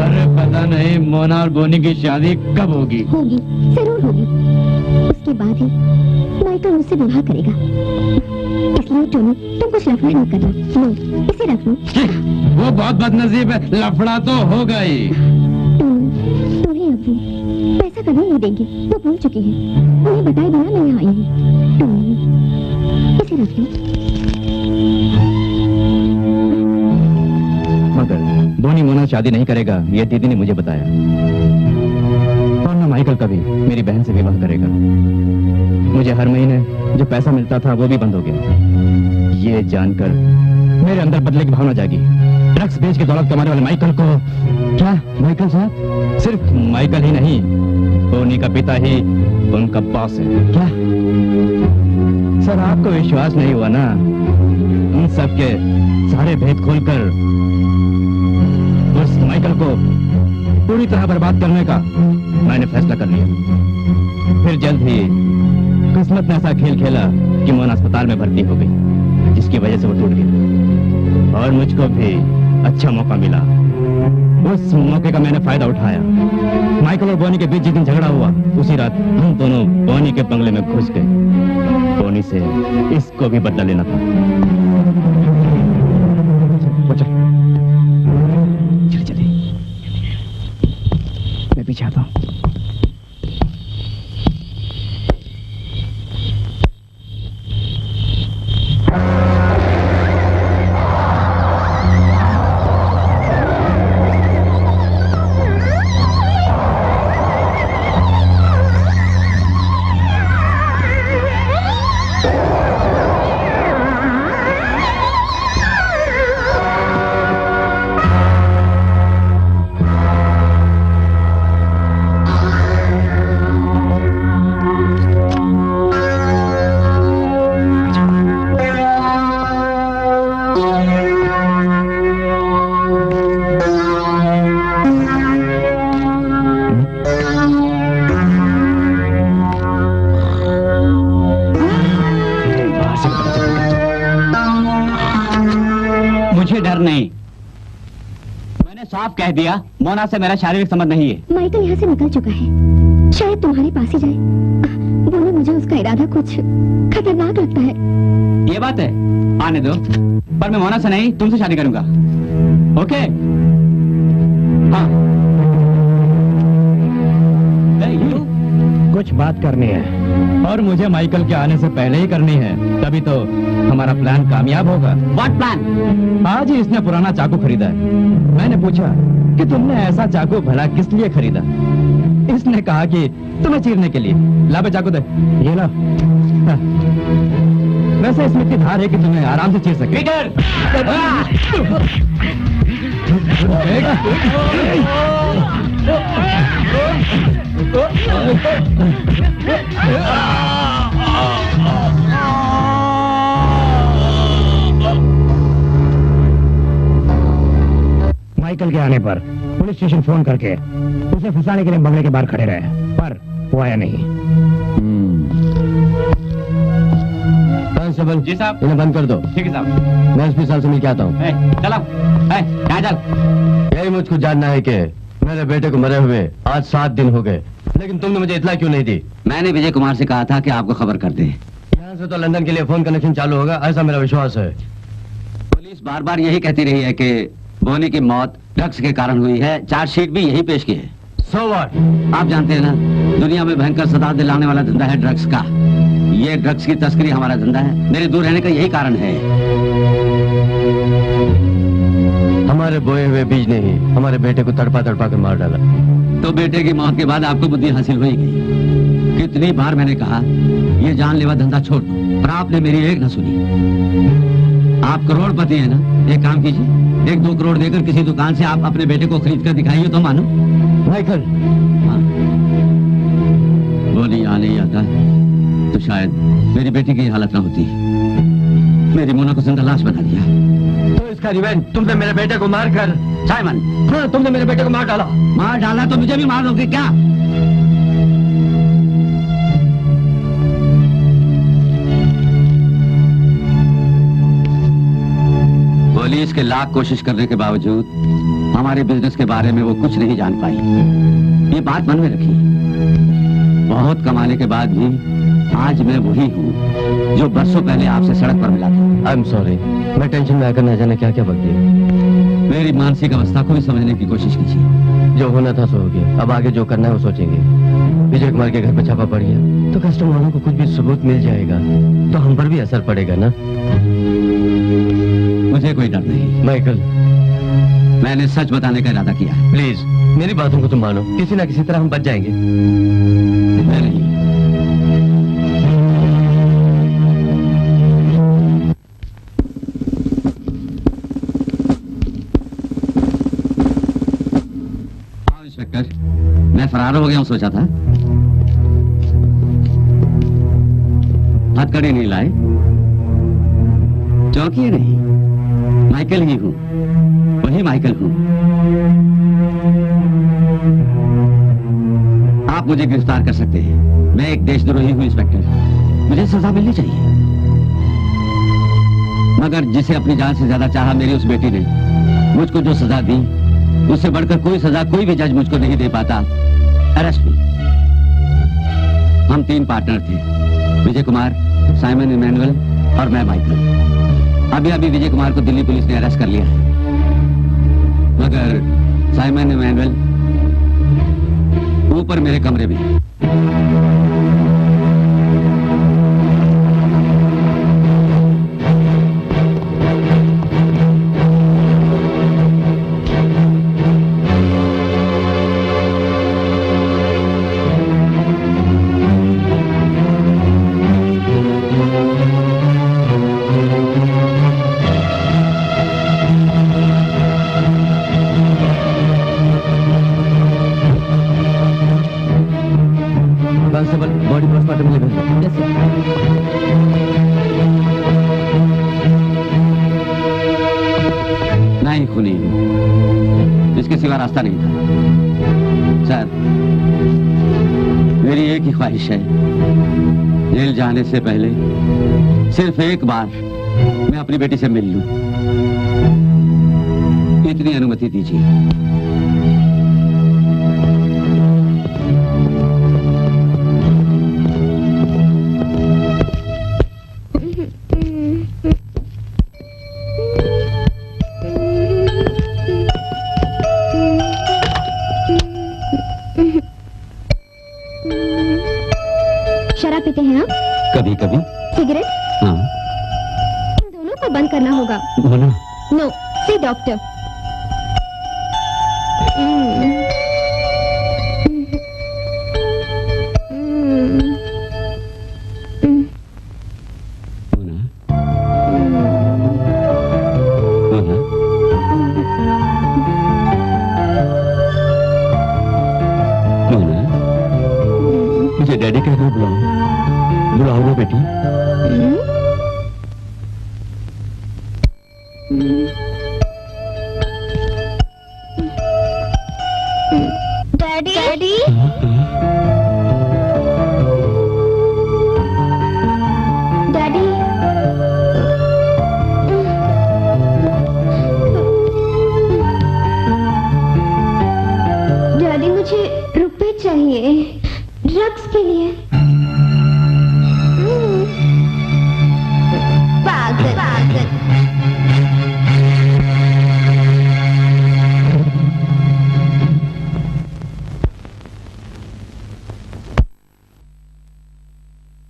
अरे पता नहीं मोना और बोनी की शादी कब होगी। होगी, जरूर होगी। उसके बाद ही माइकल मुझसे विवाह करेगा। इसलिए टोनी, तुम कुछ लफड़ा नहीं करना। लो, इसे रख लो। वो बहुत बदनसीब है, लफड़ा तो होगा ही। टोनी, तुम्हें अब्बू पैसा कभी नहीं देंगे, वो भूल चुकी है। उन्हें बताए बिना मैं यहाँ आई हूँ। टोनी, इसे रख लो। मगर बोनी मोना शादी नहीं करेगा, ये दीदी ने मुझे बताया। और न माइकल कभी मेरी बहन से विवाह करेगा। मुझे हर महीने जो पैसा मिलता था वो भी बंद हो गया। ये जानकर मेरे अंदर बदले की भावना जागी। ड्रग्स बेच के दौलत कमाने वाले माइकल को। क्या माइकल साहब? सिर्फ माइकल ही नहीं, बोनी का पिता ही उनका बॉस है। क्या सर, आपको विश्वास नहीं हुआ ना? उन सब के सारे भेद खोलकर उस माइकल को पूरी तरह बर्बाद करने का मैंने फैसला कर लिया। फिर जल्द ही किस्मत ने ऐसा खेल खेला कि मोना अस्पताल में भर्ती हो गई, जिसकी वजह से वो टूट गई। और मुझको भी अच्छा मौका मिला। उस मौके का मैंने फायदा उठाया। माइकल और बोनी के बीच जिस दिन झगड़ा हुआ, उसी रात हम दोनों बोनी के बंगले में घुस गए। बोनी से इसको भी बदला लेना था। चल मैं पीछे आता हूँ। मुझे डर नहीं। मैंने साफ कह दिया, मोना से मेरा शारीरिक संबंध नहीं है। माइकल यहाँ से निकल चुका है। शायद तुम्हारे पास ही जाए। बोलो, मुझे उसका इरादा कुछ खतरनाक लगता है। ये बात है, आने दो, पर मैं मोना से नहीं तुमसे शादी करूंगा। ओके? हाँ। कुछ बात करनी है और मुझे माइकल के आने से पहले ही करनी है, तभी तो हमारा प्लान कामयाब होगा। What plan? आज ही इसने पुराना चाकू खरीदा है। मैंने पूछा कि तुमने ऐसा चाकू भला किस लिए खरीदा? इसने कहा कि तुम्हें चीरने के लिए। ला बे चाकू दे। ये लो। हाँ। वैसे इसमें इतनी धार है कि तुम्हें आराम से चीर सके। माइकल के आने पर पुलिस स्टेशन फोन करके उसे फंसाने के लिए बंगले के बाहर खड़े रहे, पर वो आया नहीं। कांस्टेबल जी साहब। इन्हें बंद कर दो। ठीक है साहब। मैं एसपी साहब से मिल के आता हूँ। चलो, यहाँ चल। यही मुझको जानना है कि मेरे बेटे को मरे हुए आज 7 दिन हो गए, लेकिन तुमने मुझे इतना क्यों नहीं दी? मैंने विजय कुमार से कहा था कि आपको खबर कर दे। यहाँ से तो लंदन के लिए फोन कनेक्शन चालू होगा, ऐसा मेरा विश्वास है। पुलिस बार बार यही कहती रही है कि बोनी की मौत ड्रग्स के कारण हुई है। चार्जशीट भी यही पेश की है। So what? आप जानते हैं ना, दुनिया में भयंकर सदा दिलाने वाला धंधा है ड्रग्स का। ये ड्रग्स की तस्करी हमारा धंधा है। मेरे दूर रहने का यही कारण है। हमारे बोए हुए बीज ने ही हमारे बेटे को तड़पा तड़पा कर मार डाला। तो बेटे की मौत के बाद आपको बुद्धि हासिल हुई। कितनी बार मैंने कहा ये जानलेवा धंधा छोड़ दो, पर आपने मेरी एक न सुनी। आप करोड़पति हैं ना, एक काम कीजिए, 1-2 करोड़ देकर किसी दुकान से आप अपने बेटे को खरीद कर दिखाइए तो मानो। माइकल। हाँ। बोली यहाँ नहीं आता तो शायद मेरी बेटी की हालत ना होती। मेरी मोना को जिंदा लाश बना दिया। तो इसका रिवेंज तुमने मेरे बेटे को मार कर। साइमन, हाँ, तुमने मेरे बेटे को मार डाला। मार डाला तो मुझे भी मार दोगे क्या? पुलिस के लाख कोशिश करने के बावजूद हमारे बिजनेस के बारे में वो कुछ नहीं जान पाई। ये बात मन में रखी। बहुत कमाने के बाद भी आज मैं वही हूँ जो बरसों पहले आपसे सड़क पर मिला था। आई एम सॉरी, मैं टेंशन में आकर न जाने क्या क्या बक दिया। मेरी मानसिक अवस्था को भी समझने की कोशिश कीजिए। जो होना था सो हो गया, अब आगे जो करना है वो सोचेंगे। विजय कुमार के घर पर छापा पड़ गया तो कस्टमर वालों को कुछ भी सबूत मिल जाएगा, तो हम पर भी असर पड़ेगा ना। मुझे कोई डर नहीं माइकल, मैंने सच बताने का इरादा किया है। प्लीज मेरी बातों को तुम मानो, किसी ना किसी तरह हम बच जाएंगे। मैं नहीं। हाँ इंस्पेक्टर, मैं फरार हो गया हूँ सोचा था। हथकड़ी नहीं लाए, चौकी नहीं, माइकल ही हूँ, वही माइकल हूँ। आप मुझे गिरफ्तार कर सकते हैं, मैं एक देशद्रोही हूँ इंस्पेक्टर, मुझे सजा मिलनी चाहिए। मगर जिसे अपनी जान से ज्यादा चाहा मेरी उस बेटी ने मुझको जो सजा दी, उससे बढ़कर कोई सजा कोई भी जज मुझको नहीं दे पाता। अरेस्ट मी। हम 3 पार्टनर थे, विजय कुमार, साइमन इमैनुअल और मैं माइकल। अभी अभी विजय कुमार को दिल्ली पुलिस ने अरेस्ट कर लिया है, मगर साइमन इमैनुअल ऊपर मेरे कमरे में। बॉडी पोस्टमार्टम में ले नहीं खूनी हूं, इसके सिवा रास्ता नहीं था। सर, मेरी एक ही ख्वाहिश है, जेल जाने से पहले सिर्फ एक बार मैं अपनी बेटी से मिल लूं। इतनी अनुमति दीजिए। शराब पीते हैं आप? कभी कभी। सिगरेट? हाँ। इन दोनों को बंद करना होगा। बोला? नो, सी डॉक्टर। मुझे डैडी कहकर बुलाओ, बुलाओ ना बेटी। डैडी, डैडी, डैडी, डैडी मुझे रुपए चाहिए ड्रग्स के लिए।